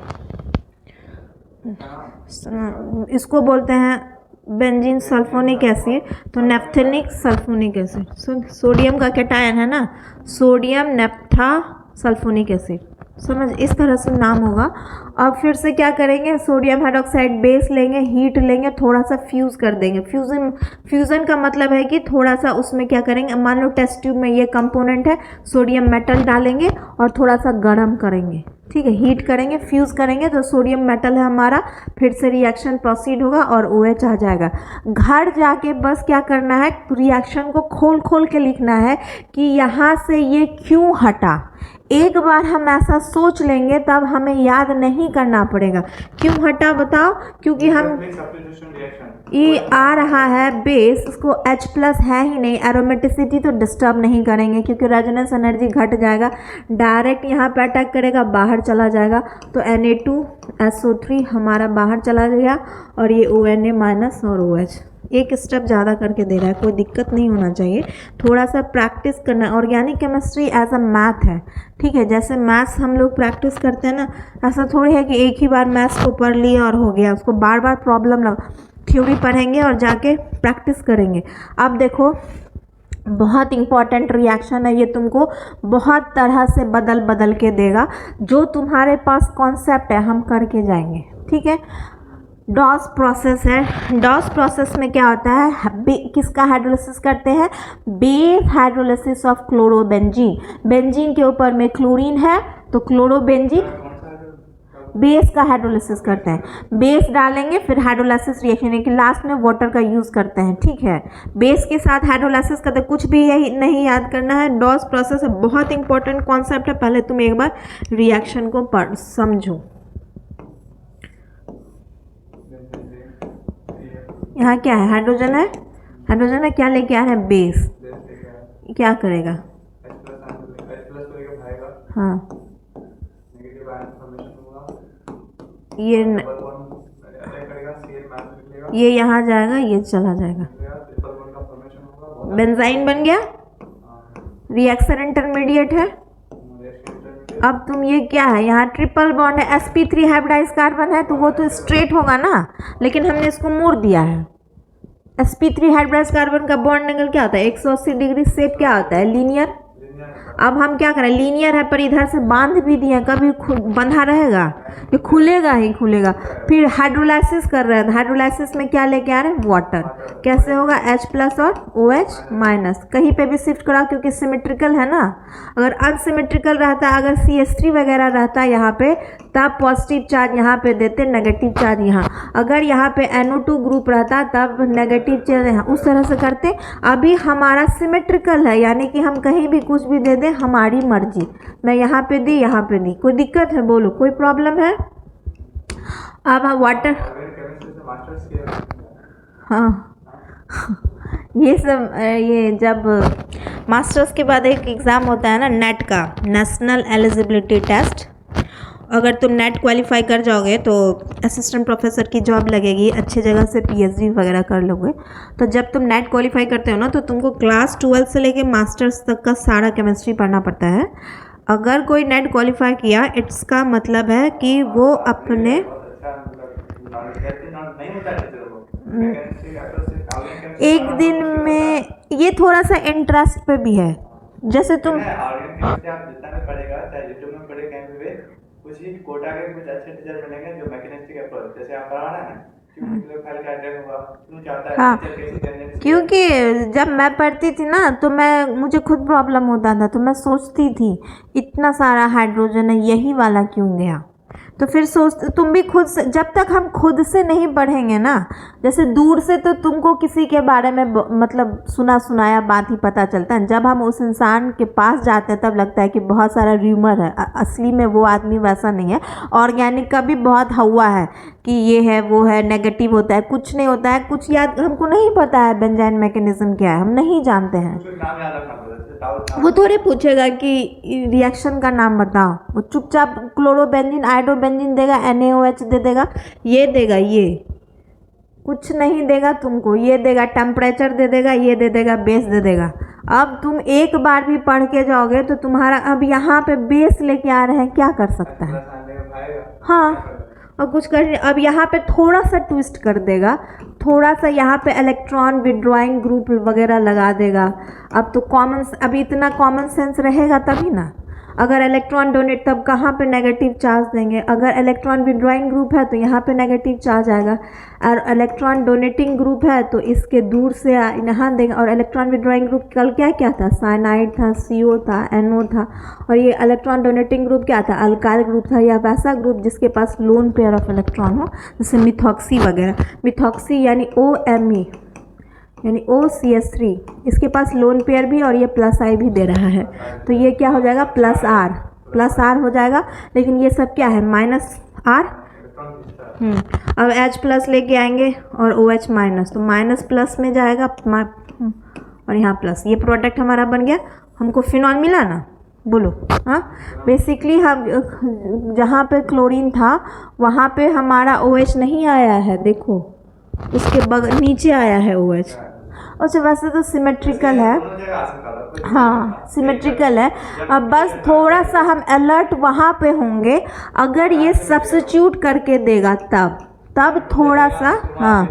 इसको बोलते हैं बेंजीन सल्फोनिक एसिड, तो नेप्थेनिक सल्फोनिक एसिड। सोडियम का कैटायन है ना, सोडियम नेप्था सल्फोनिक एसिड, समझ, इस तरह से नाम होगा। अब फिर से क्या करेंगे, सोडियम हाइड्रोक्साइड बेस लेंगे, हीट लेंगे, थोड़ा सा फ्यूज़ कर देंगे। फ्यूज़न का मतलब है कि थोड़ा सा उसमें क्या करेंगे, मान लो टेस्ट ट्यूब में ये कंपोनेंट है, सोडियम मेटल डालेंगे और थोड़ा सा गर्म करेंगे, ठीक है, हीट करेंगे, फ्यूज़ करेंगे, तो सोडियम मेटल है हमारा, फिर से रिएक्शन प्रोसीड होगा और OH आ जाएगा। घर जाके बस क्या करना है, रिएक्शन को खोल खोल के लिखना है कि यहाँ से ये क्यों हटा, एक बार हम ऐसा सोच लेंगे तब हमें याद नहीं करना पड़ेगा। क्यों हटा बताओ? क्योंकि हम सब्स्टिट्यूशन रिएक्शन ये आ रहा है बेस, उसको H प्लस है ही नहीं, एरोमेटिसिटी तो डिस्टर्ब नहीं करेंगे क्योंकि रेजोनेंस एनर्जी घट जाएगा, डायरेक्ट यहाँ पे अटैक करेगा, बाहर चला जाएगा। तो Na2SO3 हमारा बाहर चला गया और ये ONA माइनस और OH एक स्टेप ज़्यादा करके दे रहा है, कोई दिक्कत नहीं होना चाहिए। थोड़ा सा प्रैक्टिस करना। Organic chemistry as a math है, ठीक है। जैसे मैथ्स हम लोग प्रैक्टिस करते हैं ना, ऐसा थोड़ी है कि एक ही बार मैथ्स को पढ़ लिया और हो गया, उसको बार बार प्रॉब्लम लगा। थ्योरी पढ़ेंगे और जाके प्रैक्टिस करेंगे। अब देखो बहुत इंपॉर्टेंट रिएक्शन है ये, तुमको बहुत तरह से बदल बदल के देगा। जो तुम्हारे पास कॉन्सेप्ट है हम करके जाएंगे, ठीक है। डॉस प्रोसेस है। डॉस प्रोसेस में क्या होता है, किसका हाइड्रोलिसिस करते हैं? Base hydrolysis of chlorobenzene. Benzene के ऊपर में क्लोरीन है तो क्लोरोबेंजीन बेस का हाइड्रोलिसिस करते हैं। बेस डालेंगे फिर हाइड्रोलाइसिस रिएक्शन है कि लास्ट में वाटर का यूज़ करते हैं, ठीक है। बेस के साथ हाइड्रोलाइसिस करते हैं, कुछ भी यही नहीं याद करना है। डॉस प्रोसेस है, बहुत इंपॉर्टेंट कॉन्सेप्ट है, पहले तुम एक बार रिएक्शन को समझो। यहाँ क्या है? हाइड्रोजन है, हाइड्रोजन है, क्या लेके आ रहे हैं? बेस। क्या करेगा? हाँ ये यहाँ जाएगा, ये चला जाएगा, बेंजाइन बन गया, रिएक्शन इंटरमीडिएट है। अब तुम ये क्या है, यहाँ ट्रिपल बॉन्ड है, sp3 हाइब्रिडाइज कार्बन है तो वो तो स्ट्रेट होगा ना, लेकिन हमने इसको मोड़ दिया है। sp3 हाइब्रिडाइज कार्बन का बॉन्ड एंगल क्या होता है? 180 डिग्री। शेप क्या होता है? लीनियर। अब हम क्या करें, लीनियर है पर इधर से बांध भी दिए, कभी बंधा रहेगा? ये खुलेगा ही खुलेगा। फिर हाइड्रोलाइसिस कर रहे हैं, हाइड्रोलाइसिस में क्या लेके आ रहे हैं? वाटर। कैसे होगा? H प्लस और OH माइनस। कहीं पे भी शिफ्ट करा क्योंकि सिमेट्रिकल है ना। अगर अनसिमेट्रिकल रहता, अगर CH3 वगैरह रहता यहाँ पे, तब पॉजिटिव चार्ज यहाँ पे देते, नेगेटिव चार्ज यहाँ। अगर यहाँ पे NO2 ग्रुप रहता तब नेगेटिव चार्ज यहाँ, उस तरह से करते। अभी हमारा सिमेट्रिकल है, यानी कि हम कहीं भी कुछ भी दे दें, हमारी मर्जी। मैं यहाँ पे दी, यहाँ पे दी, कोई दिक्कत है? बोलो, कोई प्रॉब्लम है? अब वाटर, हाँ ये सब, ये जब मास्टर्स के बाद एक एग्ज़ाम होता है ना नेट का, नेशनल एलिजिबिलिटी टेस्ट। अगर तुम नेट क्वालिफाई कर जाओगे तो असिस्टेंट प्रोफेसर की जॉब लगेगी, अच्छी जगह से PhD वगैरह कर लोगे। तो जब तुम नेट क्वालिफाई करते हो ना, तो तुमको क्लास 12 से लेके मास्टर्स तक का सारा केमिस्ट्री पढ़ना पड़ता है। अगर कोई नेट क्वालिफाई किया, इसका मतलब है कि वो अपने एक दिन में, ये थोड़ा सा इंटरेस्ट पे भी है। जैसे तुम कुछ ही कोटा के कुछ अच्छे टीचर मिलेंगे जो मैकेनिस्टिक अप्रोच, जैसे आप पढ़ा रहे हैं ना, फाइल का अटैक होगा, क्यों चाहता है हाँ, क्योंकि जब मैं पढ़ती थी ना तो मुझे खुद प्रॉब्लम होता था, तो मैं सोचती थी इतना सारा हाइड्रोजन है, यही वाला क्यों गया। तो फिर तुम भी खुद से, जब तक हम खुद से नहीं पढ़ेंगे ना, जैसे दूर से तो तुमको किसी के बारे में मतलब सुना सुनाया बात ही पता चलता है, जब हम उस इंसान के पास जाते हैं तब लगता है कि बहुत सारा र्यूमर है, असली में वो आदमी वैसा नहीं है। ऑर्गेनिक का भी बहुत हवा है कि ये है वो है, नेगेटिव होता है, कुछ नहीं होता है, कुछ याद हमको नहीं पता है बेंजाइन मैकेनिज्म क्या है, हम नहीं जानते हैं। वो थोड़े पूछेगा कि रिएक्शन का नाम बताओ, वो चुपचाप क्लोरोबेंजीन आयोडोबेंजीन देगा, NaOH दे देगा, ये देगा, ये कुछ नहीं देगा तुमको, ये देगा टेम्परेचर दे देगा, ये दे देगा बेस दे देगा। अब तुम एक बार भी पढ़ के जाओगे तो तुम्हारा, अब यहाँ पे बेस लेके आ रहे हैं, क्या कर सकता है? हाँ, और कुछ कर, अब यहाँ पे थोड़ा सा ट्विस्ट कर देगा, थोड़ा सा यहाँ पे इलेक्ट्रॉन विड्रॉइंग ग्रुप वगैरह लगा देगा। अब तो अब इतना कॉमन सेंस रहेगा तभी ना। अगर इलेक्ट्रॉन डोनेट, तब कहाँ पे नेगेटिव चार्ज देंगे? अगर इलेक्ट्रॉन विड्रॉइंग ग्रुप है तो यहाँ पे नेगेटिव चार्ज आएगा, और इलेक्ट्रॉन डोनेटिंग ग्रुप है तो इसके दूर से यहाँ देंगे। और इलेक्ट्रॉन विड्रॉइंग ग्रुप कल क्या क्या था? साइनाइड था, CO था, NO था। और ये इलेक्ट्रॉन डोनेटिंग ग्रुप क्या था? अल्काइल ग्रुप था, या वैसा ग्रुप जिसके पास लोन पेयर ऑफ इलेक्ट्रॉन हो, जैसे मिथॉक्सी वगैरह। मिथॉक्सी यानी OMe यानी OCH3, इसके पास लोन पेयर भी और ये +I भी दे रहा है, तो ये क्या हो जाएगा? +R। प्लस आर हो जाएगा, लेकिन ये सब क्या है माइनस आर। अब H प्लस लेके आएंगे और OH माइनस, तो माइनस प्लस में जाएगा और यहाँ प्लस, ये प्रोडक्ट हमारा बन गया। हमको फिनॉल मिला ना, बोलो। हाँ, बेसिकली हम जहाँ पे क्लोरीन था वहाँ पे हमारा OH नहीं आया है, देखो उसके नीचे आया है OH। अच्छा, वैसे तो सिमेट्रिकल है, हाँ सिमेट्रिकल है। अब बस थोड़ा सा हम अलर्ट वहाँ पे होंगे, अगर ये सब्स्टिट्यूट करके देगा तब थोड़ा सा, हाँ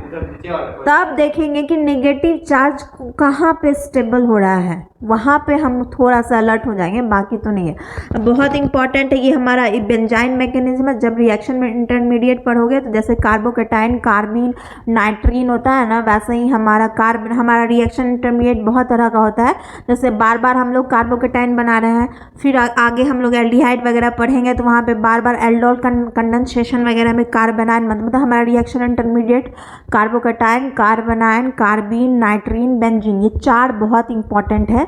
तब देखेंगे कि नेगेटिव चार्ज कहाँ पे स्टेबल हो रहा है, वहाँ पे हम थोड़ा सा अलर्ट हो जाएंगे, बाकी तो नहीं है। बहुत इंपॉर्टेंट है ये हमारा बेंजाइन मैकेनिज्म है। जब रिएक्शन में इंटरमीडिएट पढ़ोगे तो जैसे कार्बोकेटाइन, कार्बीन, नाइट्रीन होता है ना, वैसे ही हमारा रिएक्शन इंटरमीडिएट बहुत तरह का होता है। जैसे बार बार हम लोग कार्बोकेटाइन बना रहे हैं, फिर आगे हम लोग एल्डिहाइड वगैरह पढ़ेंगे तो वहाँ पर बार बार एल्डोल कंडेंसेशन वगैरह में कार्बेनाइन, मतलब हमारा reaction intermediate carbocation, कार्बेनाइन, carbene, नाइट्रीन, benzene, ये 4 बहुत इंपॉर्टेंट है।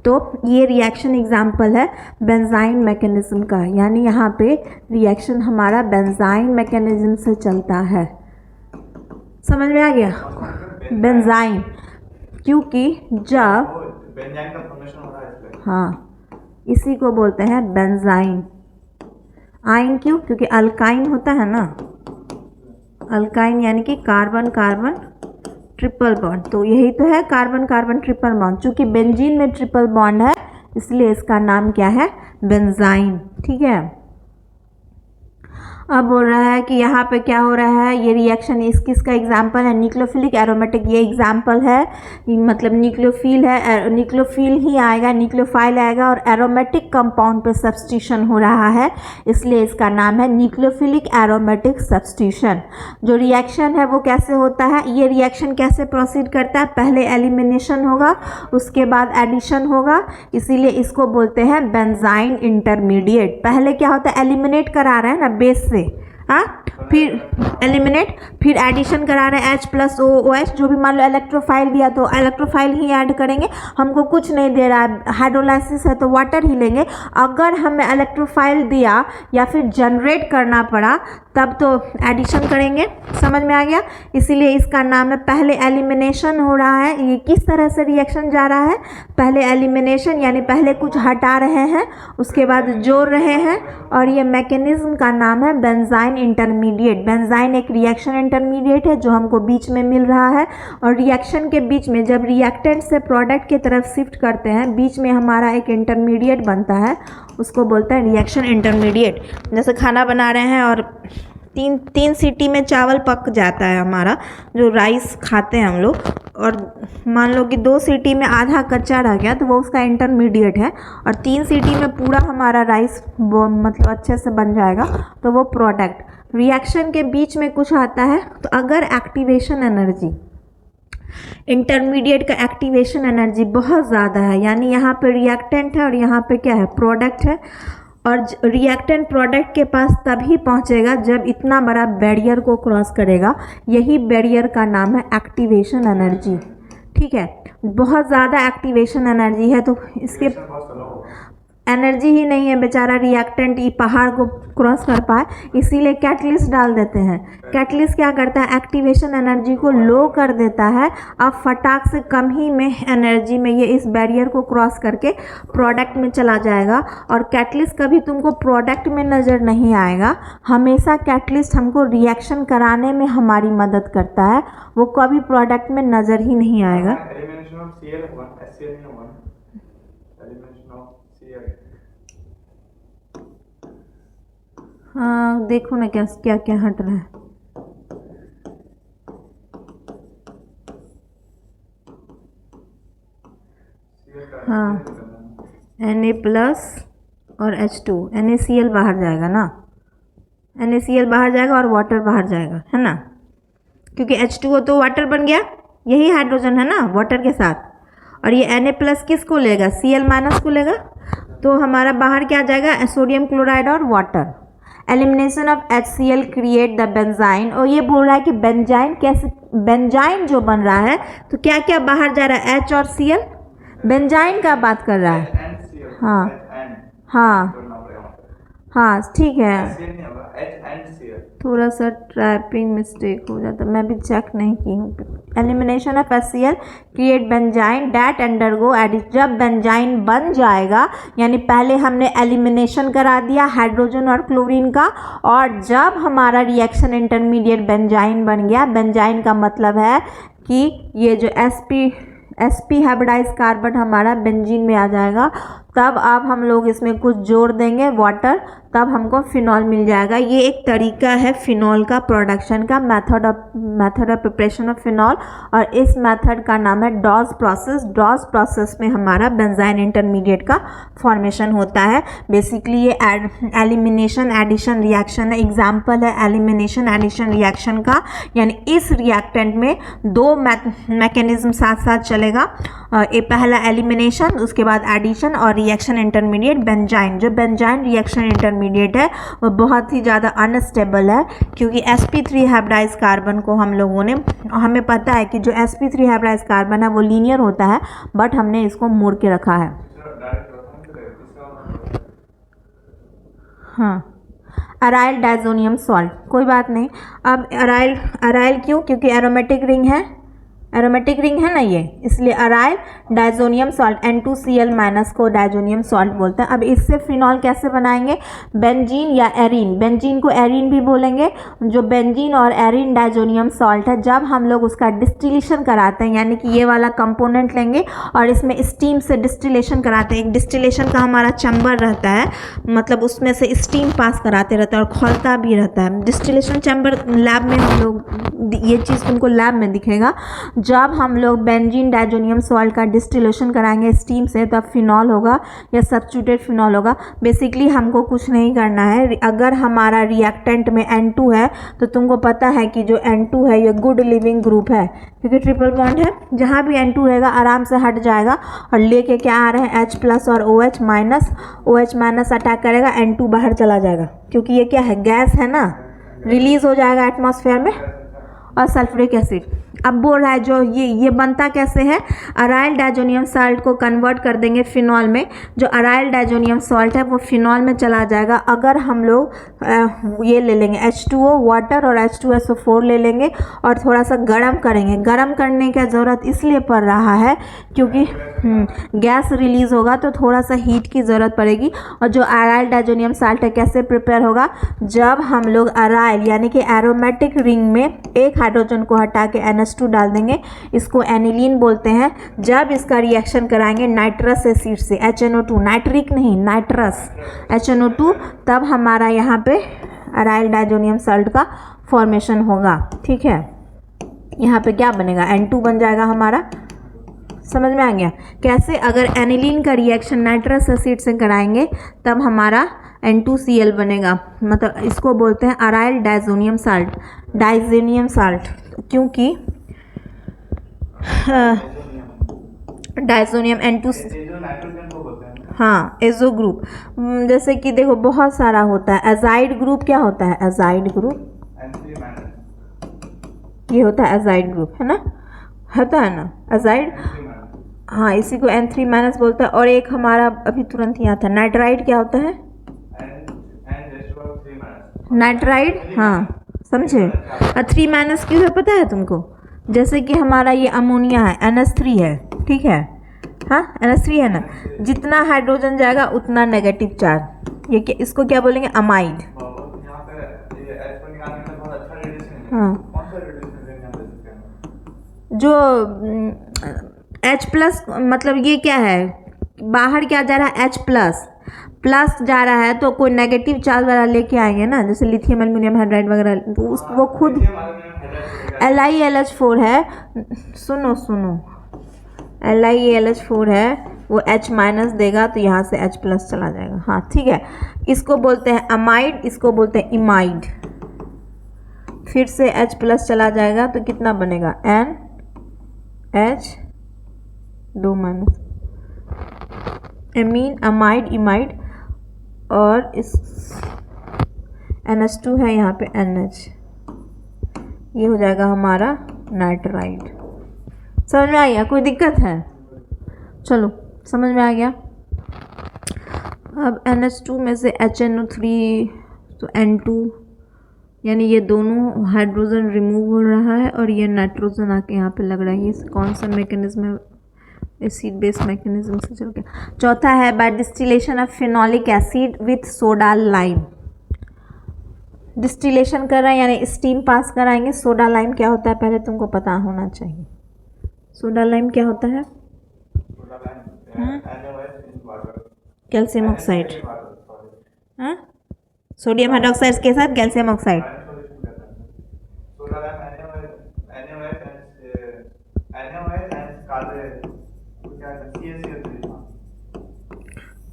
तो ये रिएक्शन एग्जाम्पल है बेंजाइन मैकेनिज्म का, यानी यहाँ पे रिएक्शन हमारा बेंजाइन मैकेनिज्म से चलता है। समझ में आ गया? बेंजाइन, क्योंकि जब बेंजाइन का फॉर्मेशन हो रहा है इसलिए, हाँ इसी को बोलते हैं बेंजाइन। आइन क्यों? क्योंकि अल्काइन होता है ना, अल्काइन यानी कि कार्बन कार्बन ट्रिपल बॉन्ड, तो यही तो है कार्बन कार्बन ट्रिपल बॉन्ड। चूँकि बेंजीन में ट्रिपल बॉन्ड है इसलिए इसका नाम क्या है? बेंजाइन। ठीक है, अब बोल रहा है कि यहाँ पे क्या हो रहा है, ये रिएक्शन किसका एग्जाम्पल है? न्यूक्लियोफिलिक एरोमेटिक, ये एग्जाम्पल है, मतलब न्यूक्लियोफिल है, न्यूक्लियोफिल ही आएगा, न्यूक्लियोफाइल आएगा और एरोमेटिक कंपाउंड पे सब्स्टिट्यूशन हो रहा है, इसलिए इसका नाम है न्यूक्लियोफिलिक एरोमेटिक सब्स्टिट्यूशन। जो रिएक्शन है वो कैसे होता है, ये रिएक्शन कैसे प्रोसीड करता है? पहले एलिमिनेशन होगा, उसके बाद एडिशन होगा, इसीलिए इसको बोलते हैं बेंजाइन इंटरमीडिएट। पहले क्या होता है? एलिमिनेट करा रहे हैं ना बेस से, हाँ, फिर एलिमिनेट, फिर एडिशन करा रहे हैं H प्लस OH, जो भी मान लो इलेक्ट्रोफाइल दिया तो इलेक्ट्रोफाइल ही ऐड करेंगे, हमको कुछ नहीं दे रहा है, हाइड्रोलाइसिस है तो वाटर ही लेंगे। अगर हमें इलेक्ट्रोफाइल दिया या फिर जनरेट करना पड़ा तब तो एडिशन करेंगे। समझ में आ गया? इसीलिए इसका नाम है, पहले एलिमिनेशन हो रहा है। ये किस तरह से रिएक्शन जा रहा है? पहले एलिमिनेशन यानी पहले कुछ हटा रहे हैं, उसके बाद जोड़ रहे हैं, और ये मैकेनिज्म का नाम है बेंजाइन इंटरमीडिएट। बेंजाइन एक रिएक्शन इंटरमीडिएट है जो हमको बीच में मिल रहा है, और रिएक्शन के बीच में जब रिएक्टेंट से प्रोडक्ट की तरफ शिफ्ट करते हैं, बीच में हमारा एक इंटरमीडिएट बनता है, उसको बोलते हैं रिएक्शन इंटरमीडिएट। जैसे खाना बना रहे हैं और तीन सीटी में चावल पक जाता है हमारा, जो राइस खाते हैं हम लोग, और मान लो कि 2 सीटी में आधा कच्चा रह गया तो वो उसका इंटरमीडिएट है, और 3 सीटी में पूरा हमारा राइस वो मतलब अच्छे से बन जाएगा तो वो प्रोडक्ट। रिएक्शन के बीच में कुछ आता है तो अगर एक्टिवेशन एनर्जी, इंटरमीडिएट का एक्टिवेशन एनर्जी बहुत ज़्यादा है, यानी यहाँ पे रिएक्टेंट है और यहाँ पे क्या है? प्रोडक्ट है, और रिएक्टेंट प्रोडक्ट के पास तभी पहुँचेगा जब इतना बड़ा बैरियर को क्रॉस करेगा, यही बैरियर का नाम है एक्टिवेशन एनर्जी। ठीक है, बहुत ज़्यादा एक्टिवेशन एनर्जी है तो इसके एनर्जी ही नहीं है बेचारा रिएक्टेंट ये पहाड़ को क्रॉस कर पाए, इसीलिए कैटलिस्ट डाल देते हैं। कैटलिस्ट क्या करता है? एक्टिवेशन एनर्जी को लो कर देता है, अब फटाक से कम ही में एनर्जी में ये इस बैरियर को क्रॉस करके प्रोडक्ट में चला जाएगा। और कैटलिस्ट कभी तुमको प्रोडक्ट में नज़र नहीं आएगा, हमेशा कैटलिस्ट हमको रिएक्शन कराने में हमारी मदद करता है, वो कभी प्रोडक्ट में नज़र ही नहीं आएगा। हाँ देखो ना क्या क्या क्या हट रहा है। हाँ Na+ और H2, NaCl बाहर जाएगा ना, NaCl बाहर जाएगा और वाटर बाहर जाएगा, है ना, क्योंकि H2O तो वाटर बन गया, यही हाइड्रोजन है ना वाटर के साथ, और ये Na+ किसको लेगा? Cl- को लेगा, तो हमारा बाहर क्या जाएगा? सोडियम क्लोराइड और water. Elimination of HCl create the benzene, और ये बोल रहा है कि बेंजाइन कैसे, बेंजाइन जो बन रहा है तो क्या क्या बाहर जा रहा है? H और Cl, बेंजाइन का बात कर रहा है। हाँ हाँ हाँ ठीक है, HCl नहीं होगा, HCl। थोड़ा सा टाइपिंग मिस्टेक हो जाता, मैं भी चेक नहीं की हूँ। Elimination of HCl create benzyne that undergo addition. जब बेंजाइन बन जाएगा, यानी पहले हमने एलिमिनेशन करा दिया हाइड्रोजन और क्लोरीन का, और जब हमारा रिएक्शन इंटरमीडिएट बेंजाइन बन गया, बेंजाइन का मतलब है कि ये जो sp हाइब्रिडाइज कार्बन हमारा बेंजीन में आ जाएगा, तब अब हम लोग इसमें कुछ जोड़ देंगे वाटर, तब हमको फिनॉल मिल जाएगा। ये एक तरीका है फिनॉल का प्रोडक्शन का, method of preparation of phenol, और इस मेथड का नाम है डॉस प्रोसेस। डॉस प्रोसेस में हमारा बेंजाइन इंटरमीडिएट का फॉर्मेशन होता है। बेसिकली ये एलिमिनेशन एडिशन रिएक्शन है, एग्जाम्पल है एलिमिनेशन एडिशन रिएक्शन का, यानी इस रिएक्टेंट में दो मैकेनिज्म साथ साथ चलेगा। ये पहला एलिमिनेशन, उसके बाद एडिशन, और रिएक्शन इंटरमीडिएट बेंजाइन। जो बेंजाइन रिएक्शन इंटरमीडिएट है वो बहुत ही ज़्यादा अनस्टेबल है, क्योंकि sp3 हाइब्रिडाइज कार्बन को हम लोगों ने, हमें पता है कि जो sp3 हाइब्रिडाइज कार्बन है वो लीनियर होता है, बट हमने इसको मोड़ के रखा है। हाँ, अराइल डायजोनियम सॉल्ट, कोई बात नहीं। अब अराइल क्यों? क्योंकि एरोमेटिक रिंग है, एरोमेटिक रिंग है ना ये, इसलिए aryl diazonium salt N2Cl minus को डायजोनियम सॉल्ट बोलते हैं। अब इससे फिनॉल कैसे बनाएंगे? बेंजीन या एरीन, बेंजीन को एरीन भी बोलेंगे। जो बेंजीन और एरीन डायजोनियम सॉल्ट है, जब हम लोग उसका डिस्टिलेशन कराते हैं, यानी कि ये वाला कंपोनेंट लेंगे और इसमें स्टीम से डिस्टिलेशन कराते हैं। एक डिस्टिलेशन का हमारा चैम्बर रहता है, मतलब उसमें से स्टीम पास कराते रहता है और खोलता भी रहता है। डिस्टिलेशन चैम्बर लैब में हम लोग, ये चीज़ तुमको लैब में दिखेगा। जब हम लोग बेंजीन डायजोनियम सॉल्ट का डिस्टिलेशन कराएंगे स्टीम से, तब फिनॉल होगा या सब्स्टिट्यूटेड फिनॉल होगा। बेसिकली हमको कुछ नहीं करना है। अगर हमारा रिएक्टेंट में N2 है तो तुमको पता है कि जो N2 है ये गुड लिविंग ग्रुप है, क्योंकि ट्रिपल बॉन्ड है। जहाँ भी N2 रहेगा आराम से हट जाएगा और लेके क्या आ रहे हैं H+ और OH माइनस अटैक करेगा, N2 बाहर चला जाएगा, क्योंकि ये क्या है, गैस है ना, रिलीज हो जाएगा एटमॉस्फेयर में। और सल्फ्यूरिक एसिड, अब बोल रहा है जो ये बनता कैसे है, अराइल डायजोनियम सॉल्ट को कन्वर्ट कर देंगे फिनॉल में। जो अराइल डायजोनियम सॉल्ट है वो फिनॉल में चला जाएगा। अगर हम लोग ये ले लेंगे H2O वाटर और H2SO4 ले लेंगे और थोड़ा सा गर्म करेंगे। गर्म करने की ज़रूरत इसलिए पड़ रहा है क्योंकि गैस रिलीज होगा तो थोड़ा सा हीट की ज़रूरत पड़ेगी। और जो अराइल डायजोनियम सॉल्ट है कैसे प्रिपेयर होगा, जब हम लोग अराइल यानी कि एरोमेटिक रिंग में एक हाइड्रोजन को हटा के NH2 डाल देंगे, इसको एनिलीन बोलते हैं। जब इसका रिएक्शन कराएंगे नाइट्रस एसिड से, HNO2, नाइट्रिक नहीं नाइट्रस HNO2, तब हमारा यहाँ पे अराइल डायजोनियम सॉल्ट का फॉर्मेशन होगा। ठीक है, यहाँ पे क्या बनेगा, N2 बन जाएगा हमारा। समझ में आ गया कैसे? अगर एनिलीन का रिएक्शन नाइट्रस एसिड से कराएंगे तब हमारा N2Cl बनेगा, मतलब इसको बोलते हैं अराइल डायजोनियम सॉल्ट, क्योंकि डायजोनियम N2, हाँ एजो ग्रुप, जैसे कि देखो बहुत सारा होता है। एजाइड ग्रुप क्या होता है, एजाइड ग्रुप ये होता है, एजाइड ग्रुप है ना, होता है ना एजाइड, हाँ इसी को N3- बोलता है। और एक हमारा अभी तुरंत ही आता है नाइट्राइड, क्या होता है नाइट्राइड, हाँ समझे। 3- क्यों है पता है तुमको? जैसे कि हमारा ये अमोनिया है NH3 है, ठीक है, हाँ NH3 है ना, जितना हाइड्रोजन जाएगा उतना नेगेटिव चार्ज, ये क्या, इसको क्या बोलेंगे, अमाइड। हाँ जो H+, मतलब ये क्या है, बाहर क्या जा रहा है, H+ जा रहा है, तो कोई नेगेटिव चार्ज वाला लेके आएंगे ना, जैसे लिथियम एल्यूमिनियम हाइड्राइड वगैरह, तो वो खुद LiAlH4 है, सुनो LiAlH4 है, वो H- देगा तो यहाँ से H+ चला जाएगा। हाँ ठीक है, इसको बोलते हैं अमाइड, इसको बोलते हैं इमाइड। फिर से H+ चला जाएगा तो कितना बनेगा, NH2-, एमीन, अमाइड, इमाइड, और इस NH2 है यहाँ पे NH, ये हो जाएगा हमारा नाइट्राइड। समझ में आ गया, कोई दिक्कत है? चलो समझ में आ गया। अब NH2 में से HNO3 तो N2 यानी ये दोनों हाइड्रोजन रिमूव हो रहा है और ये नाइट्रोजन आके यहाँ पे लग रहा है। ये कौन सा मैकेनिज्म है? एसिड बेस मैकेनिज्म से चल के। चौथा है by distillation of phenolic acid with soda lime. Distillation कर रहे हैं यानी स्टीम पास कराएंगे। सोडा लाइम क्या होता है पहले तुमको पता होना चाहिए। सोडा लाइम क्या होता है? Calcium oxide. हाँ, सोडियम हाइड्रोक्साइड के साथ कैल्शियम ऑक्साइड।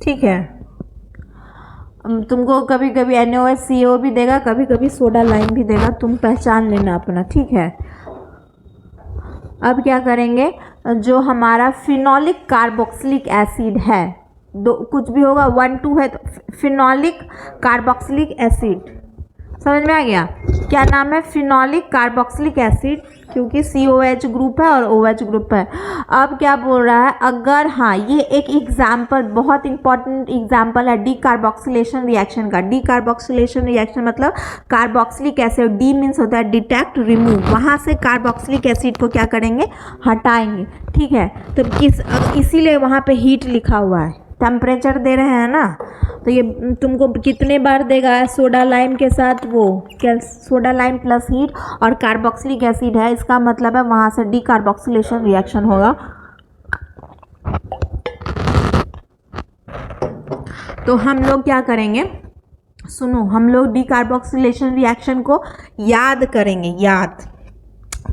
ठीक है, तुमको कभी कभी NaOH भी देगा, कभी कभी सोडा लाइम भी देगा, तुम पहचान लेना अपना। ठीक है, अब क्या करेंगे, जो हमारा फिनोलिक कार्बोक्सिलिक एसिड है, दो कुछ भी होगा 1 2 है तो फिनोलिक कार्बोक्सिलिक एसिड, समझ में आ गया? क्या नाम है? फिनोलिक कार्बोक्सिलिक एसिड, क्योंकि COH ग्रुप है और OH ग्रुप है। अब क्या बोल रहा है, अगर हाँ, ये एक एग्जाम्पल, बहुत इंपॉर्टेंट एग्जाम्पल है डी कार्बोक्सिलेशन रिएक्शन का। डी कार्बोक्सिलेशन रिएक्शन मतलब कार्बोक्सिलिक एसिड, डी मीन्स होता है डिटेक्ट, रिमूव, वहाँ से कार्बोक्सिलिक एसिड को क्या करेंगे, हटाएंगे। ठीक है, तो इसीलिए वहाँ पे हीट लिखा हुआ है, टेम्परेचर दे रहे हैं ना, तो ये तुमको कितने बार देगा? सोडा लाइम के साथ वो सोडा लाइम प्लस हीट और कार्बोक्सिलिक एसिड है, इसका मतलब है वहाँ से डी कार्बोक्सिलेशन रिएक्शन होगा। तो हम लोग क्या करेंगे, सुनो, हम लोग डी कार्बोक्सिलेशन रिएक्शन को याद करेंगे, याद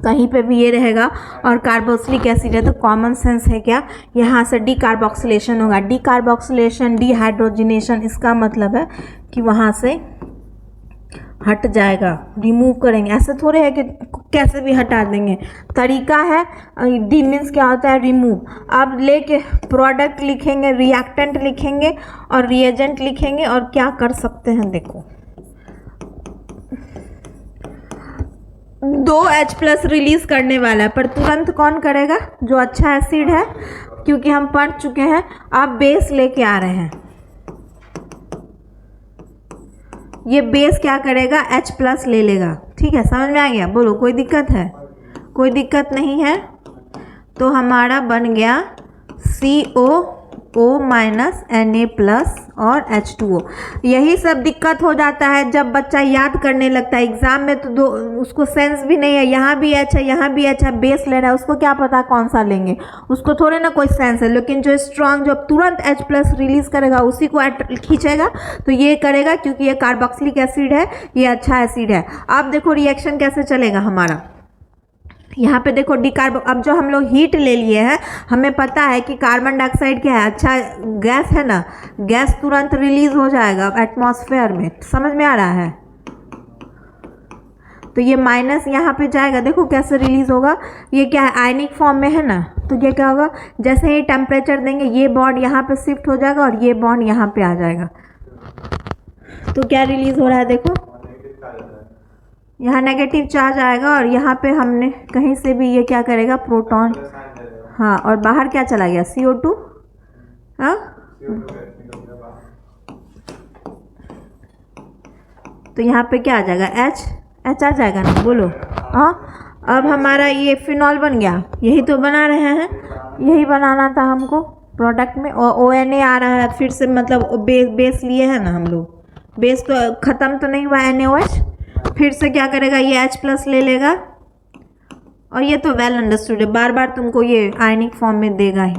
कहीं पे भी ये रहेगा। और कार्बोक्सिलिक एसिड है तो कॉमन सेंस है क्या, यहाँ से डी कार्बोक्सिलेशन होगा। डी कार्बोक्सिलेशन, डी हाइड्रोजनेशन, इसका मतलब है कि वहाँ से हट जाएगा, रिमूव करेंगे। ऐसे थोड़े है कि कैसे भी हटा देंगे, तरीका है। डी मीन्स क्या होता है, रिमूव। अब लेके प्रोडक्ट लिखेंगे, रिएक्टेंट लिखेंगे और रिएजेंट लिखेंगे, और क्या कर सकते हैं, देखो 2H+ रिलीज करने वाला है, पर तुरंत कौन करेगा? जो अच्छा एसिड है, क्योंकि हम पढ़ चुके हैं। आप बेस लेके आ रहे हैं, ये बेस क्या करेगा, H+ ले लेगा। ठीक है, समझ में आ गया? बोलो, कोई दिक्कत है? कोई दिक्कत नहीं है। तो हमारा बन गया COO- Na+ और H2O। यही सब दिक्कत हो जाता है जब बच्चा याद करने लगता है एग्जाम में, तो उसको सेंस भी नहीं है, यहाँ भी H है, यहाँ भी H है, बेस ले रहा है, उसको क्या पता कौन सा लेंगे, उसको थोड़े ना कोई सेंस है। लेकिन जो स्ट्रांग, जो तुरंत H+ रिलीज करेगा, उसी को खींचेगा, तो ये करेगा, क्योंकि ये कार्बोक्सिलिक एसिड है, ये अच्छा एसिड है। अब देखो रिएक्शन कैसे चलेगा हमारा, यहाँ पे देखो अब जो हम लोग हीट ले लिए हैं, हमें पता है कि कार्बन डाइऑक्साइड क्या है, अच्छा गैस है ना, गैस तुरंत रिलीज हो जाएगा एटमॉस्फेयर में, समझ में आ रहा है? तो ये माइनस यहाँ पे जाएगा, देखो कैसे रिलीज होगा, ये क्या है, आयनिक फॉर्म में है ना, तो ये क्या होगा, जैसे ही टेम्परेचर देंगे, ये बॉन्ड यहाँ पे शिफ्ट हो जाएगा और ये बॉन्ड यहाँ पे आ जाएगा। तो क्या रिलीज हो रहा है, देखो यहाँ नेगेटिव चार्ज आएगा, और यहाँ पे हमने कहीं से भी ये क्या करेगा, प्रोटॉन, हाँ, और बाहर क्या चला गया, CO2, हाँ, तो यहाँ पे क्या आ जाएगा, H आ जाएगा ना, बोलो। हाँ, अब हमारा ये फिनॉल बन गया, यही तो बना रहे हैं, यही बनाना था हमको प्रोडक्ट में। और ONA आ रहा है फिर से, मतलब बेस लिए है ना हम लोग, बेस तो ख़त्म तो नहीं हुआ, NaOH फिर से क्या करेगा, ये H+ ले लेगा, और ये तो वेल अंडरस्टूड है, बार बार तुमको ये आयनिक फॉर्म में देगा ही।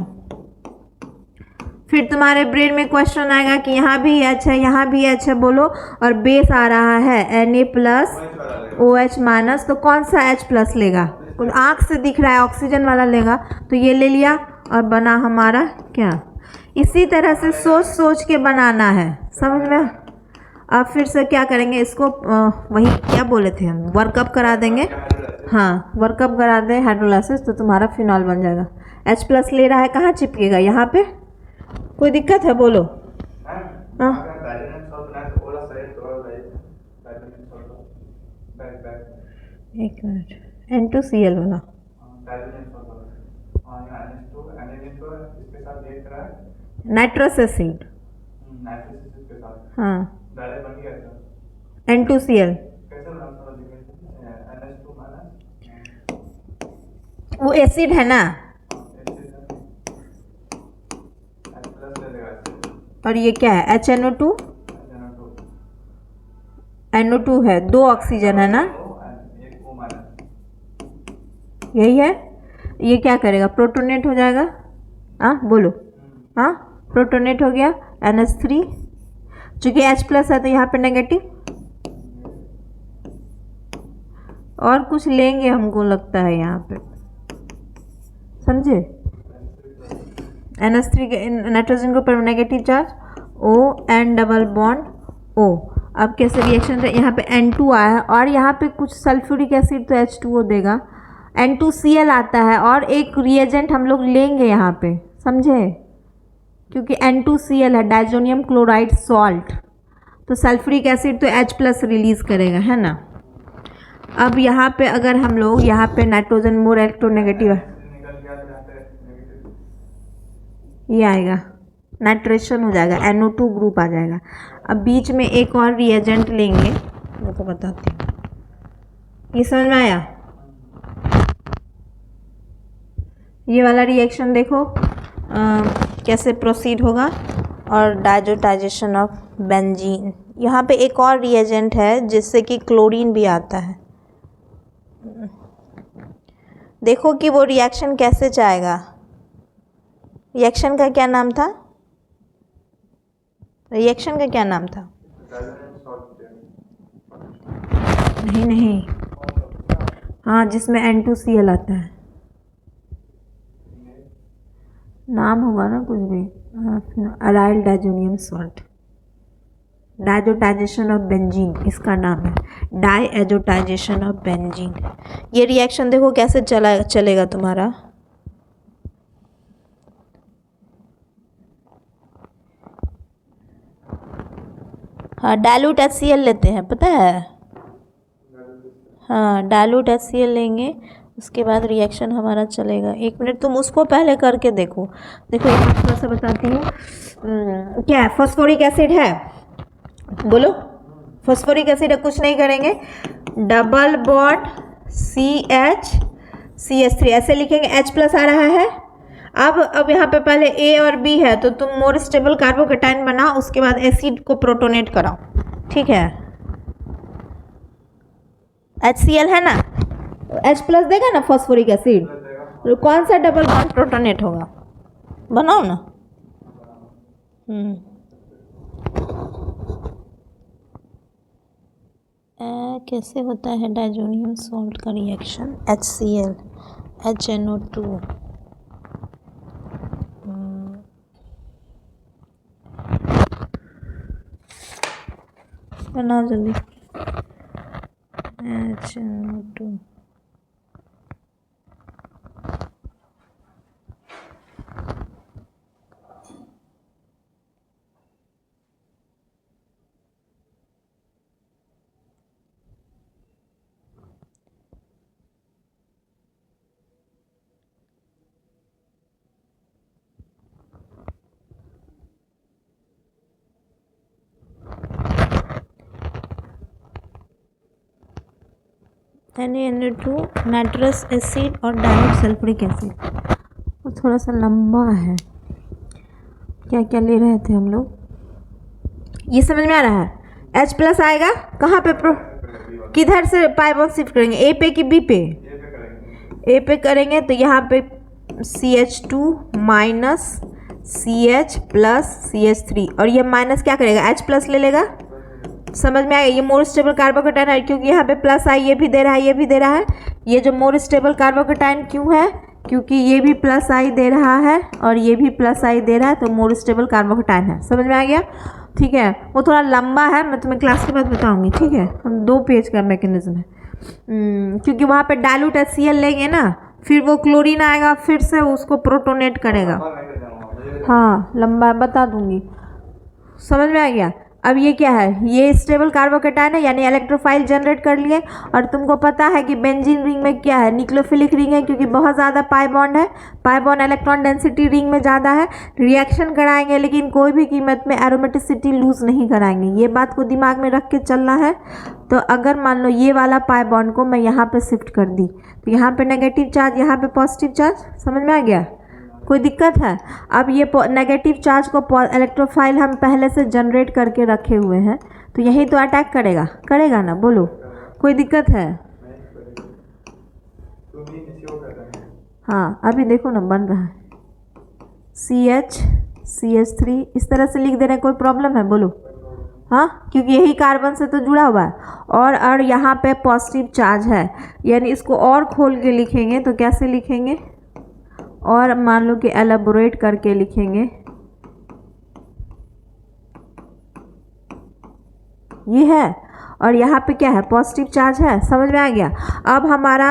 फिर तुम्हारे ब्रेन में क्वेश्चन आएगा कि यहाँ भी H है, यहाँ भी H है, बोलो, और बेस आ रहा है Na+ OH-, तो कौन सा H+ लेगा, आँख से दिख रहा है ऑक्सीजन वाला लेगा, तो ये ले लिया और बना हमारा क्या। इसी तरह से सोच सोच के बनाना है, समझ में? अब फिर से क्या करेंगे, इसको वही क्या बोले थे हम, वर्कअप करा देंगे। हाँ, वर्कअप करा दे हाइड्रोलाइसिस, तो तुम्हारा फिनॉल बन जाएगा। H+ ले रहा है, कहाँ चिपकेगा, यहाँ पे, कोई दिक्कत है, बोलो। हाँ, एक मिनट, N2Cl वाला नाइट्रस एसिड, नाइट्रिक एसिड के साथ हाँ डायरेक्ट बन गया था। N2Cl, कैसे बना थोड़ा दिखाइए। NH2 माइनस वो एसिड है ना, एसिड है, H प्लस ले लेगा एसिड, और ये क्या है HNO2, NO2 NO2 है, 2 ऑक्सीजन है ना, एक O माइनस, यही है। ये क्या करेगा, प्रोटोनेट हो जाएगा। हाँ बोलो, हाँ प्रोटोनेट हो गया NH3, चूँकि H प्लस है तो यहाँ पे नेगेटिव, और कुछ लेंगे हमको लगता है यहाँ पे, समझे। NH3 के नाइट्रोजन के ऊपर negative charge, ON double bond O। अब कैसे रिएक्शन है, यहाँ पे N2 आया है और यहाँ पे कुछ सल्फ्यूरिक एसिड तो H2O देगा, N2Cl आता है और एक रिएजेंट हम लोग लेंगे यहाँ पे, समझे, क्योंकि N2Cl है, डाइजोनियम क्लोराइड सॉल्ट, तो सल्फ्यूरिक एसिड तो H प्लस रिलीज करेगा, है ना। अब यहाँ पे अगर हम लोग यहाँ पे नाइट्रोजन मोर इलेक्ट्रोनेगेटिव है, निकल गया तो यहाँ पे नेगेटिव, ये आएगा, नाइट्रेशन हो जाएगा, NO2 ग्रुप आ जाएगा। अब बीच में एक और रिएजेंट लेंगे, मेरे को बताती हूँ, ये समझ में आया। ये वाला रिएक्शन देखो कैसे प्रोसीड होगा, और डाइजोटाइजेशन ऑफ बेंजीन। यहाँ पे एक और रिएजेंट है जिससे कि क्लोरीन भी आता है, देखो कि वो रिएक्शन कैसे जाएगा। रिएक्शन का क्या नाम था, रिएक्शन का क्या नाम था, नहीं नहीं, हाँ जिसमें N2Cl आता है, नाम होगा ना कुछ भी, aryl diazonium salt, diazotization of benzene इसका नाम है, डाइएजोटाइजेशन ऑफ बेंजीन। ये रिएक्शन देखो कैसे चलेगा तुम्हारा। हाँ डाइल्यूट HCl लेते हैं, पता है, हाँ डाइल्यूट HCl लेंगे, उसके बाद रिएक्शन हमारा चलेगा। 1 मिनट तुम उसको पहले करके देखो। देखो एक थोड़ा सा बताती हूँ, क्या है, फॉस्फोरिक एसिड है, बोलो फॉस्फोरिक एसिड है, कुछ नहीं करेंगे, डबल बॉन्ड CH3 ऐसे लिखेंगे, H प्लस आ रहा है। अब यहाँ पे पहले A और B है, तो तुम मोर स्टेबल कार्बोकेटाइन बनाओ, उसके बाद एसिड को प्रोटोनेट कराओ, ठीक है। HCl है ना, H प्लस देगा ना फॉस्फोरिक एसिड, तो कौन सा डबल बॉन्ड प्रोटोनेट होगा, बनाओ ना। कैसे होता है डाइजोनियम सॉल्ट का रिएक्शन, HCl HNO2, बनाओ जल्दी, HNO2, NaNO2, नाइट्रस एसिड और डाइल्यूट सल्फ्यूरिक एसिड। वो थोड़ा सा लंबा है, क्या क्या ले रहे थे हम लोग, ये समझ में आ रहा है। H प्लस आएगा कहाँ पे, किधर से पाई बॉन्ड शिफ्ट करेंगे, A पे कि B पे, A पे करेंगे, तो यहाँ पे CH2 minus CH plus CH3, और ये माइनस क्या करेगा, H प्लस ले लेगा, समझ में आएगा। ये मोर स्टेबल कार्बोकेटाइन है, क्योंकि यहाँ पे प्लस आई, ये भी दे रहा है, ये भी दे रहा है। ये जो मोर स्टेबल कार्बोकेटाइन क्यों है, क्योंकि ये भी प्लस आई दे रहा है और ये भी प्लस आई दे रहा है, तो मोर स्टेबल कार्बोकेटाइन है, समझ में आ गया, ठीक है। वो थोड़ा लंबा है, मैं तुम्हें क्लास के बाद बताऊंगी, ठीक है। हम 2 पेज का मैकेनिज्म है, क्योंकि वहाँ पे डाइल्यूट HCl लेंगे ना, फिर वो क्लोरीन आएगा, फिर से उसको प्रोटोनेट करेगा, हाँ लंबा बता दूंगी, समझ में आ गया। अब ये क्या है, ये स्टेबल कार्बोकेटायन है यानी इलेक्ट्रोफाइल जनरेट कर लिए। और तुमको पता है कि बेंजीन रिंग में क्या है, न्यूक्लियोफिलिक रिंग है क्योंकि बहुत ज़्यादा पाई बॉन्ड है, pi bond electron density ring में ज़्यादा है। रिएक्शन कराएंगे लेकिन कोई भी कीमत में एरोमेटिसिटी लूज़ नहीं कराएंगे, ये बात को दिमाग में रख के चलना है। तो अगर मान लो ये वाला पाई बॉन्ड को मैं यहाँ पे शिफ्ट कर दी तो यहाँ पे नेगेटिव चार्ज, यहाँ पे पॉजिटिव चार्ज, समझ में आ गया, कोई दिक्कत है। अब ये नेगेटिव चार्ज को इलेक्ट्रोफाइल हम पहले से जनरेट करके रखे हुए हैं तो यही तो अटैक करेगा, करेगा ना, बोलो कोई दिक्कत है। हाँ अभी देखो ना बन रहा है CH3 इस तरह से लिख दे रहे हैं, कोई प्रॉब्लम है बोलो। हाँ क्योंकि यही कार्बन से तो जुड़ा हुआ है और यहाँ पे पॉजिटिव चार्ज है, यानी इसको और खोल के लिखेंगे तो कैसे लिखेंगे, और मान लो कि एलेबोरेट करके लिखेंगे, ये है और यहाँ पे क्या है, पॉजिटिव चार्ज है, समझ में आ गया। अब हमारा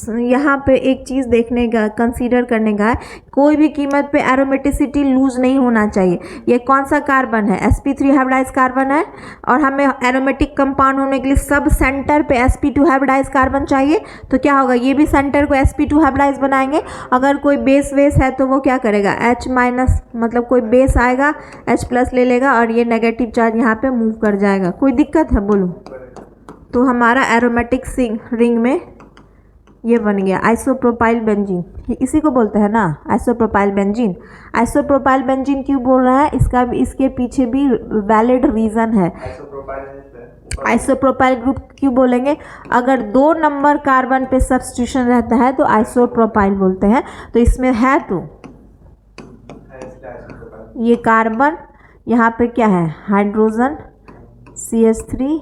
यहाँ पे एक चीज़ देखने का, कंसीडर करने का है, कोई भी कीमत पे एरोमेटिसिटी लूज नहीं होना चाहिए। ये कौन सा कार्बन है, sp3 हाइब्रिडाइज कार्बन है और हमें एरोमेटिक कंपाउंड होने के लिए सब सेंटर पे sp2 हाइब्रिडाइज कार्बन चाहिए। तो क्या होगा, ये भी सेंटर को sp2 हाइब्रिडाइज बनाएंगे। अगर कोई बेस वेस है तो वो क्या करेगा, H माइनस, मतलब कोई बेस आएगा H प्लस ले लेगा और ये नेगेटिव चार्ज यहाँ पे मूव कर जाएगा, कोई दिक्कत है बोलो। तो हमारा एरोमेटिक रिंग में ये बन गया आइसोप्रोपाइल बेंजीन, इसी को बोलते हैं ना आइसोप्रोपाइल बेंजीन। आइसोप्रोपाइल बेंजीन क्यों बोल रहा है, इसका इसके पीछे भी वैलिड रीज़न है। आइसोप्रोपाइल ग्रुप क्यों बोलेंगे, अगर 2 नंबर कार्बन पे सब्स्टिट्यूशन रहता है तो आइसोप्रोपाइल बोलते हैं। तो इसमें है तो ये कार्बन, यहाँ पे क्या है हाइड्रोजन CH3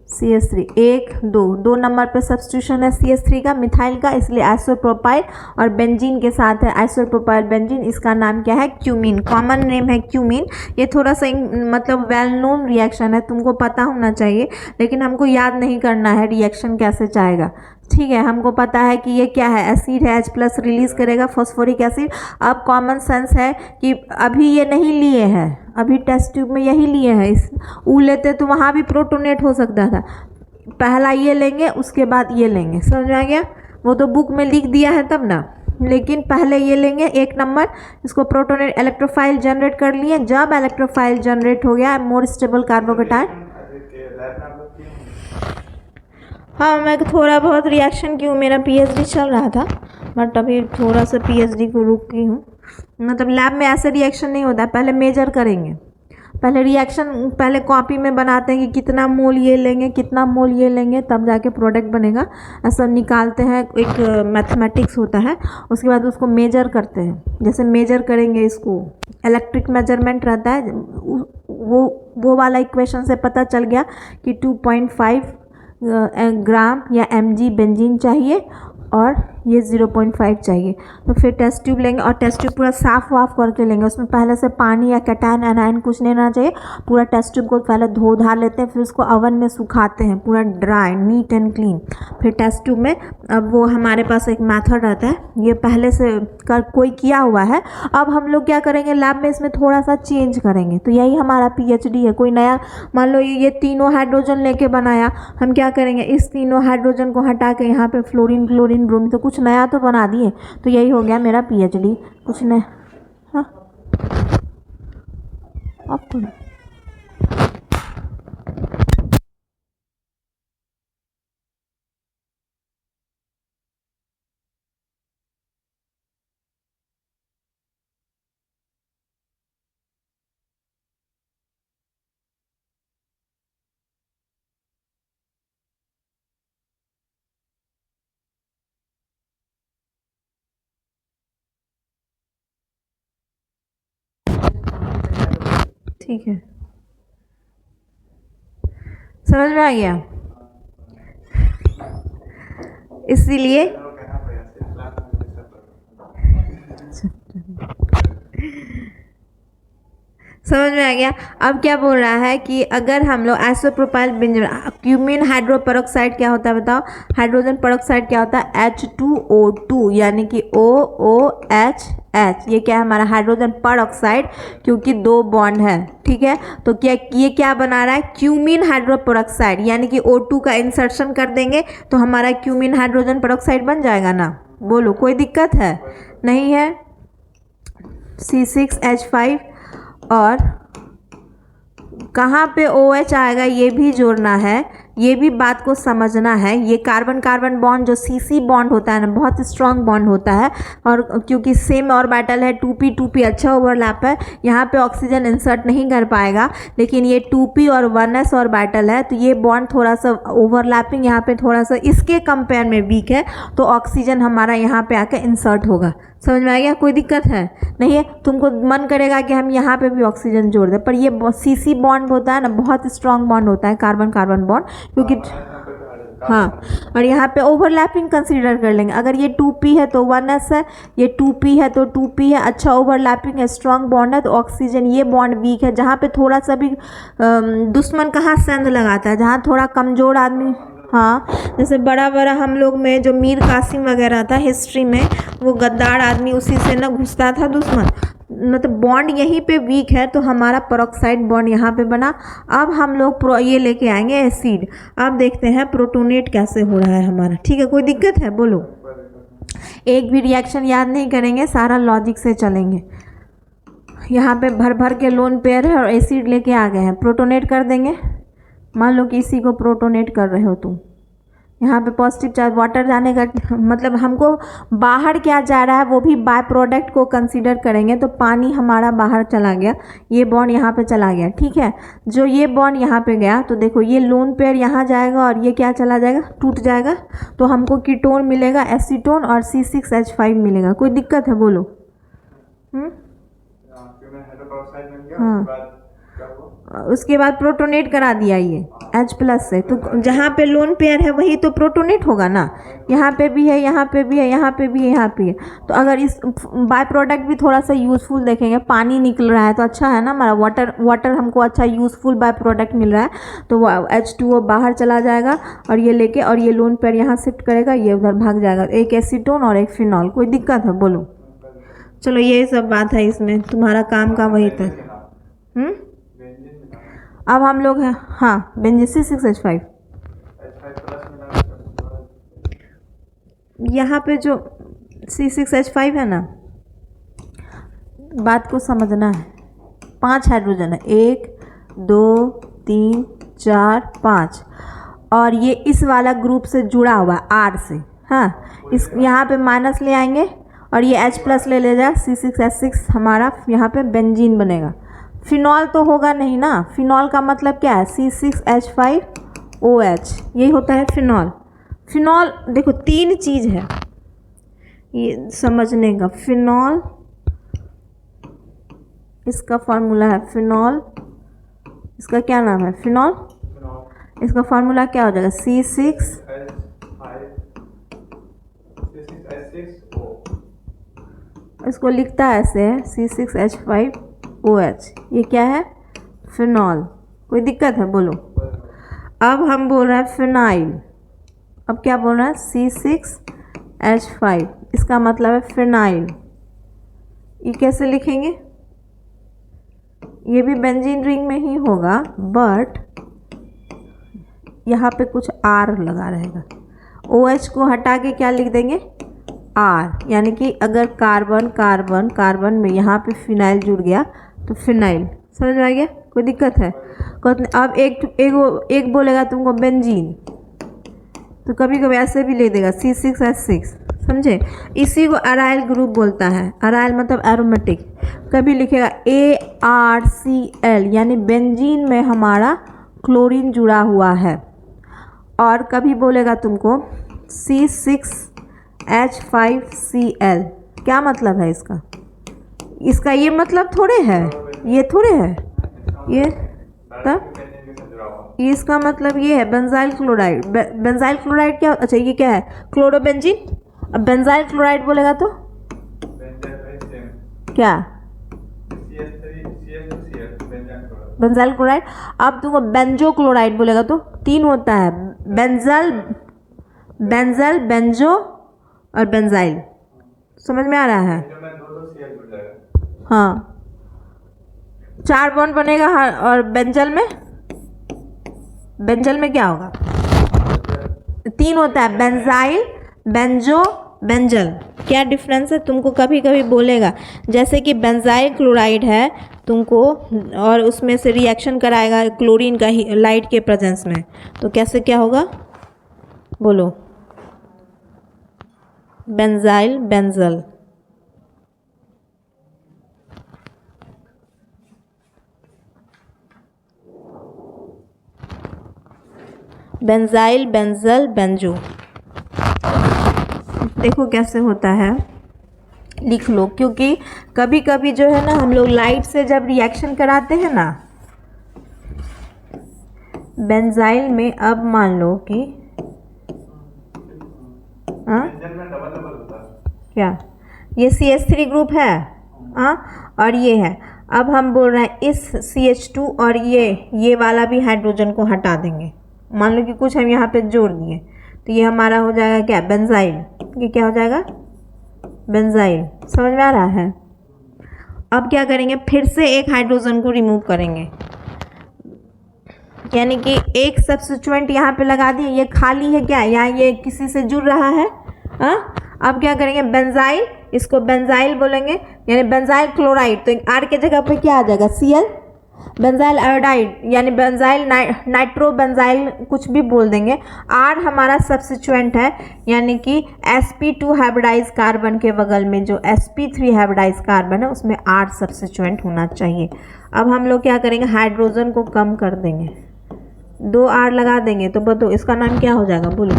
1 2 नंबर पे सब्स्टिट्यूशन है CH3 का, मिथाइल का, इसलिए आइसोप्रोपाइल। और बेंजीन के साथ है आइसोप्रोपाइल बेंजीन, इसका नाम क्या है, क्यूमीन, कॉमन नेम है क्यूमीन। ये थोड़ा सा मतलब वेल नोन रिएक्शन है, तुमको पता होना चाहिए लेकिन हमको याद नहीं करना है रिएक्शन कैसे जाएगा, ठीक है। हमको पता है कि ये क्या है, एसिड है, H प्लस रिलीज करेगा फॉस्फोरिक एसिड। अब कॉमन सेंस है कि अभी ये नहीं लिए हैं, अभी टेस्ट ट्यूब में यही लिए हैं, इस लेते तो वहाँ भी प्रोटोनेट हो सकता था। पहला ये लेंगे उसके बाद ये लेंगे, समझ में आ गया, वो तो बुक में लिख दिया है तब ना, लेकिन पहले ये लेंगे 1 नंबर, इसको प्रोटोनेट इलेक्ट्रोफाइल जनरेट कर लिए। जब इलेक्ट्रोफाइल जनरेट हो गया मोर स्टेबल कार्बोकेटायन, हाँ मैं थोड़ा बहुत रिएक्शन की हूँ, मेरा PhD चल रहा था बट अभी थोड़ा सा PhD को रुक गई हूँ। मतलब लैब में ऐसा रिएक्शन नहीं होता, पहले मेजर करेंगे, पहले रिएक्शन पहले कॉपी में बनाते हैं कि कितना मोल ये लेंगे कितना मोल ये लेंगे, तब जाके प्रोडक्ट बनेगा, ऐसा निकालते हैं, एक मैथमेटिक्स होता है। उसके बाद उसको मेजर करते हैं, जैसे मेजर करेंगे इसको इलेक्ट्रिक मेजरमेंट रहता है, वो वाला इक्वेशन से पता चल गया कि 2.5 ग्राम या mg बेंजीन चाहिए और ये 0.5 चाहिए। तो फिर टेस्ट ट्यूब लेंगे और टेस्ट ट्यूब पूरा साफ़ वाफ करके लेंगे, उसमें पहले से पानी या कैटायन एनायन कुछ नहीं रहना चाहिए। पूरा टेस्ट ट्यूब को पहले धो धा लेते हैं, फिर उसको ओवन में सुखाते हैं पूरा ड्राई नीट एंड क्लीन। फिर टेस्ट ट्यूब में अब वो हमारे पास एक मेथड रहता है, ये पहले से कोई किया हुआ है, अब हम लोग क्या करेंगे लैब में इसमें थोड़ा सा चेंज करेंगे। तो यही हमारा PhD है। कोई नया मान लो ये तीनों हाइड्रोजन लेके बनाया, हम क्या करेंगे इस तीनों हाइड्रोजन को हटा के यहाँ पे फ्लोरीन क्लोरीन ब्रोमीन, तो कुछ नया तो बना दिए। तो यही हो गया मेरा PhD, कुछ नया। हाँ आपको ठीक है, समझ में आ गया। इसीलिए समझ में आ गया। अब क्या बोल रहा है कि अगर हम लोग isopropyl benzene, cumene hydro peroxide क्या होता है बताओ, हाइड्रोजन पेरोक्साइड क्या होता है, H2O2 यानी कि OOH। ये क्या है हमारा हाइड्रोजन पेरोक्साइड, क्योंकि 2 बॉन्ड है, ठीक है। तो क्या ये क्या बना रहा है, क्यूमीन हाइड्रो पेरोक्साइड, यानी कि O2 का इंसर्शन कर देंगे तो हमारा क्यूमीन हाइड्रोजन पेरोक्साइड बन जाएगा ना। बोलो कोई दिक्कत है, नहीं है। C6H5 और कहाँ पे OH आएगा ये भी जोड़ना है, ये भी बात को समझना है। ये कार्बन कार्बन बॉन्ड जो CC बॉन्ड होता है ना, बहुत स्ट्रांग बॉन्ड होता है, और क्योंकि सेम ऑर्बिटल है 2p अच्छा ओवरलैप है, यहाँ पे ऑक्सीजन इंसर्ट नहीं कर पाएगा। लेकिन ये 2p और 1s ऑर्बिटल है, तो ये बॉन्ड थोड़ा सा ओवरलैपिंग यहाँ पे थोड़ा सा इसके कंपेयर में वीक है, तो ऑक्सीजन हमारा यहाँ पे आकर इंसर्ट होगा। समझ में आ गया, कोई दिक्कत है नहीं है। तुमको मन करेगा कि हम यहाँ पे भी ऑक्सीजन जोड़ दें, पर ये CC बॉन्ड होता है ना, बहुत स्ट्रांग बॉन्ड होता है कार्बन कार्बन बॉन्ड, क्योंकि हाँ। और यहाँ पे ओवरलैपिंग कंसीडर कर लेंगे। अगर ये 2p है तो 1s है, ये 2p है तो 2p है, अच्छा ओवरलैपिंग है, स्ट्रांग बॉन्ड है, तो ऑक्सीजन ये बॉन्ड वीक है। जहाँ पे थोड़ा सा भी दुश्मन कहाँ संध लगाता है, जहाँ थोड़ा कमज़ोर आदमी, हाँ, जैसे बड़ा बड़ा हम लोग में जो मीर कासिम वगैरह था हिस्ट्री में, वो गद्दार आदमी, उसी से ना घुसता था दुश्मन, मतलब बॉन्ड यहीं पे वीक है, तो हमारा पेरोक्साइड बॉन्ड यहाँ पे बना। अब हम लोग ये लेके आएंगे एसिड। अब देखते हैं प्रोटोनेट कैसे हो रहा है हमारा, ठीक है, कोई दिक्कत है बोलो। एक भी रिएक्शन याद नहीं करेंगे, सारा लॉजिक से चलेंगे। यहाँ पे भर भर के लोन पेयर है और एसिड लेके आ गए हैं, प्रोटोनेट कर देंगे। मान लो कि इसी को प्रोटोनेट कर रहे हो तुम, यहाँ पे पॉजिटिव चार्ज वाटर जाने का मतलब हमको बाहर क्या जा रहा है वो भी बाय प्रोडक्ट को कंसीडर करेंगे, तो पानी हमारा बाहर चला गया, ये बॉन्ड यहाँ पे चला गया, ठीक है। जो ये बॉन्ड यहाँ पे गया तो देखो ये लोन पेयर यहाँ जाएगा और ये क्या चला जाएगा, टूट जाएगा, तो हमको कीटोन मिलेगा एसीटोन और C6H5 मिलेगा। कोई दिक्कत है बोलो। हाँ, उसके बाद प्रोटोनेट करा दिया ये H+ से, तो जहाँ पे लोन पेयर है वही तो प्रोटोनेट होगा ना। यहाँ पे भी है, यहाँ पे भी है, यहाँ पे भी है, यहाँ पे है। तो अगर इस बाय प्रोडक्ट भी थोड़ा सा यूज़फुल देखेंगे, पानी निकल रहा है तो अच्छा है ना, हमारा वाटर हमको अच्छा यूज़फुल बाय प्रोडक्ट मिल रहा है, तो H2O बाहर चला जाएगा और ये लेके, और ये लोन पेयर यहाँ शिफ्ट करेगा, ये उधर भाग जाएगा, एक एसीटोन और एक फिनॉल। कोई दिक्कत है बोलो। चलो ये सब बात है इसमें, तुम्हारा काम का वही था। अब हम लोग हैं, हाँ, बेंजीन C6H5, यहाँ पे जो C6H5 है ना, बात को समझना है। 5 हाइड्रोजन है, 1 2 3 4 5, और ये इस वाला ग्रुप से जुड़ा हुआ है R से, हाँ। इस यहाँ पे माइनस ले आएंगे और ये H+ ले जाएगा, C6H6 हमारा यहाँ पे बेंजीन बनेगा। फिनॉल तो होगा नहीं ना, फिनॉल का मतलब क्या है, C6H5OH, यही होता है फिनॉल। फिनॉल देखो 3 चीज़ है ये समझने का। फिनॉल, इसका फार्मूला है फिनॉल, इसका क्या नाम है, फिनॉल, इसका फार्मूला क्या हो जाएगा, C6, इसको लिखता है ऐसे, C6H5OH, ये क्या है, फिनॉल। कोई दिक्कत है बोलो। अब हम बोल रहे हैं फिनाइल, अब क्या बोल रहे हैं, C6H5, इसका मतलब है फिनाइल। ये कैसे लिखेंगे, ये भी बेंजीन रिंग में ही होगा, बट यहाँ पे कुछ R लगा रहेगा। OH को हटा के क्या लिख देंगे, R, यानी कि अगर कार्बन कार्बन कार्बन में यहाँ पे फिनाइल जुड़ गया तो फिनाइल। समझ में आ गया, कोई दिक्कत है। अब एक बोलेगा तुमको बेंजीन, तो कभी कभी ऐसे भी ले देगा C6H6, समझे। इसी को अराइल ग्रुप बोलता है, अराइल मतलब एरोमेटिक। कभी लिखेगा ARCL, यानी बेंजीन में हमारा क्लोरीन जुड़ा हुआ है। और कभी बोलेगा तुमको C6H5Cl, क्या मतलब है इसका, इसका ये मतलब थोड़े है, ये थोड़े है, ये तब ये इसका मतलब ये है बेंजाइल क्लोराइड। बेंजाइल क्लोराइड क्या, अच्छा ये क्या है, क्लोरोबेंजीन। अब बेंजाइल क्लोराइड बोलेगा तो क्या, बेंजाइल क्लोराइड। अब तुमको बेंजो क्लोराइड बोलेगा तो 3 होता है, बेंजल, बेंजल, बेंजो और बेंजाइल। समझ में आ रहा है? हाँ, 4 बॉन्ड बनेगा। और बेंजल में, बेंजल में क्या होगा? 3 होता है, बेंजाइल, बेंजो, बेंजल। क्या डिफरेंस है? तुमको कभी कभी बोलेगा जैसे कि बेंजाइल क्लोराइड है तुमको, और उसमें से रिएक्शन कराएगा क्लोरीन का लाइट के प्रेजेंस में, तो कैसे क्या होगा बोलो? Benzyl, benzal. Benzyl, benzal, benzo. देखो कैसे होता है, लिख लो, क्योंकि कभी कभी जो है ना हम लोग लाइट से जब रिएक्शन कराते हैं ना, बेंजाइल में, अब मान लो कि क्या ये CH3 ग्रुप है, और ये है। अब हम बोल रहे हैं इस CH2 और ये वाला भी हाइड्रोजन को हटा देंगे। मान लो कि कुछ हम यहाँ पे जोड़ दिए, तो ये हमारा हो जाएगा क्या? बेंजाइल। ये क्या हो जाएगा? बेंजाइल। समझ में आ रहा है? अब क्या करेंगे, फिर से एक हाइड्रोजन को रिमूव करेंगे, यानी कि एक सब्स्टिट्यूएंट यहाँ पे लगा दिए, ये खाली है क्या? यहाँ ये किसी से जुड़ रहा है। अब क्या करेंगे, बेंजाइल, इसको बेंजाइल बोलेंगे, यानी बेंजाइल क्लोराइड। तो आर के जगह पे क्या आ जाएगा? Cl। बेंजाइल आयोडाइड यानी बेंजाइल नाइट्रो बेंजाइल, कुछ भी बोल देंगे। आर हमारा सब्स्टिट्यूएंट है, यानी कि sp2 हाइब्रिडाइज कार्बन के बगल में जो sp3 हाइब्रिडाइज कार्बन है उसमें आर सब्स्टिट्यूएंट होना चाहिए। अब हम लोग क्या करेंगे, हाइड्रोजन को कम कर देंगे, 2 आर लगा देंगे, तो बताओ इसका नाम क्या हो जाएगा बोलो?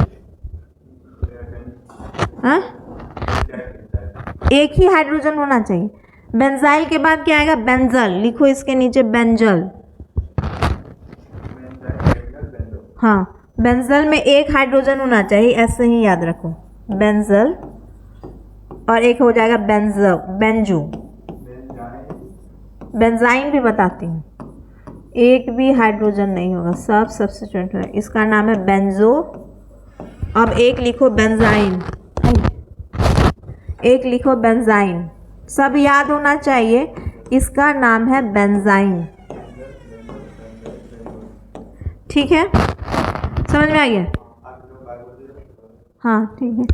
हाँ, एक ही हाइड्रोजन होना चाहिए। बेंजाइल के बाद क्या आएगा? बेंजल। लिखो इसके नीचे बेंजल। हाँ, बेंजल में एक हाइड्रोजन होना चाहिए, ऐसे ही याद रखो, बेंजल, और एक हो जाएगा बेंजो। बेंजाइन भी बताती हूँ, एक भी हाइड्रोजन नहीं होगा, सब सब्स्टिट्यूएंट है। इसका नाम है बेंजो। अब एक लिखो बेंजाइन, एक लिखो बेंजाइन, सब याद होना चाहिए। इसका नाम है बेंजाइन। ठीक है, समझ में आ गया? हाँ ठीक है।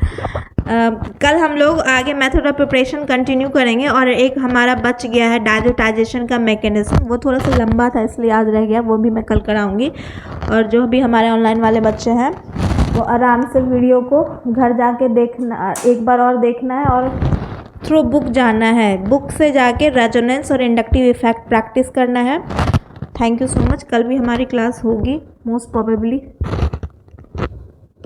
कल हम लोग आगे मेथड ऑफ प्रिपरेशन कंटिन्यू करेंगे, और एक हमारा बच गया है डायजोटाइजेशन का मैकेनिज्म, वो थोड़ा सा लंबा था इसलिए याद रह गया, वो भी मैं कल कराऊंगी। और जो भी हमारे ऑनलाइन वाले बच्चे हैं वो आराम से वीडियो को घर जाके देखना, एक बार और देखना है, और थ्रू बुक जाना है, बुक से जाके रेजोनेंस और इंडक्टिव इफेक्ट प्रैक्टिस करना है। Thank you so much. कल भी हमारी क्लास होगी मोस्ट प्रोबेबली।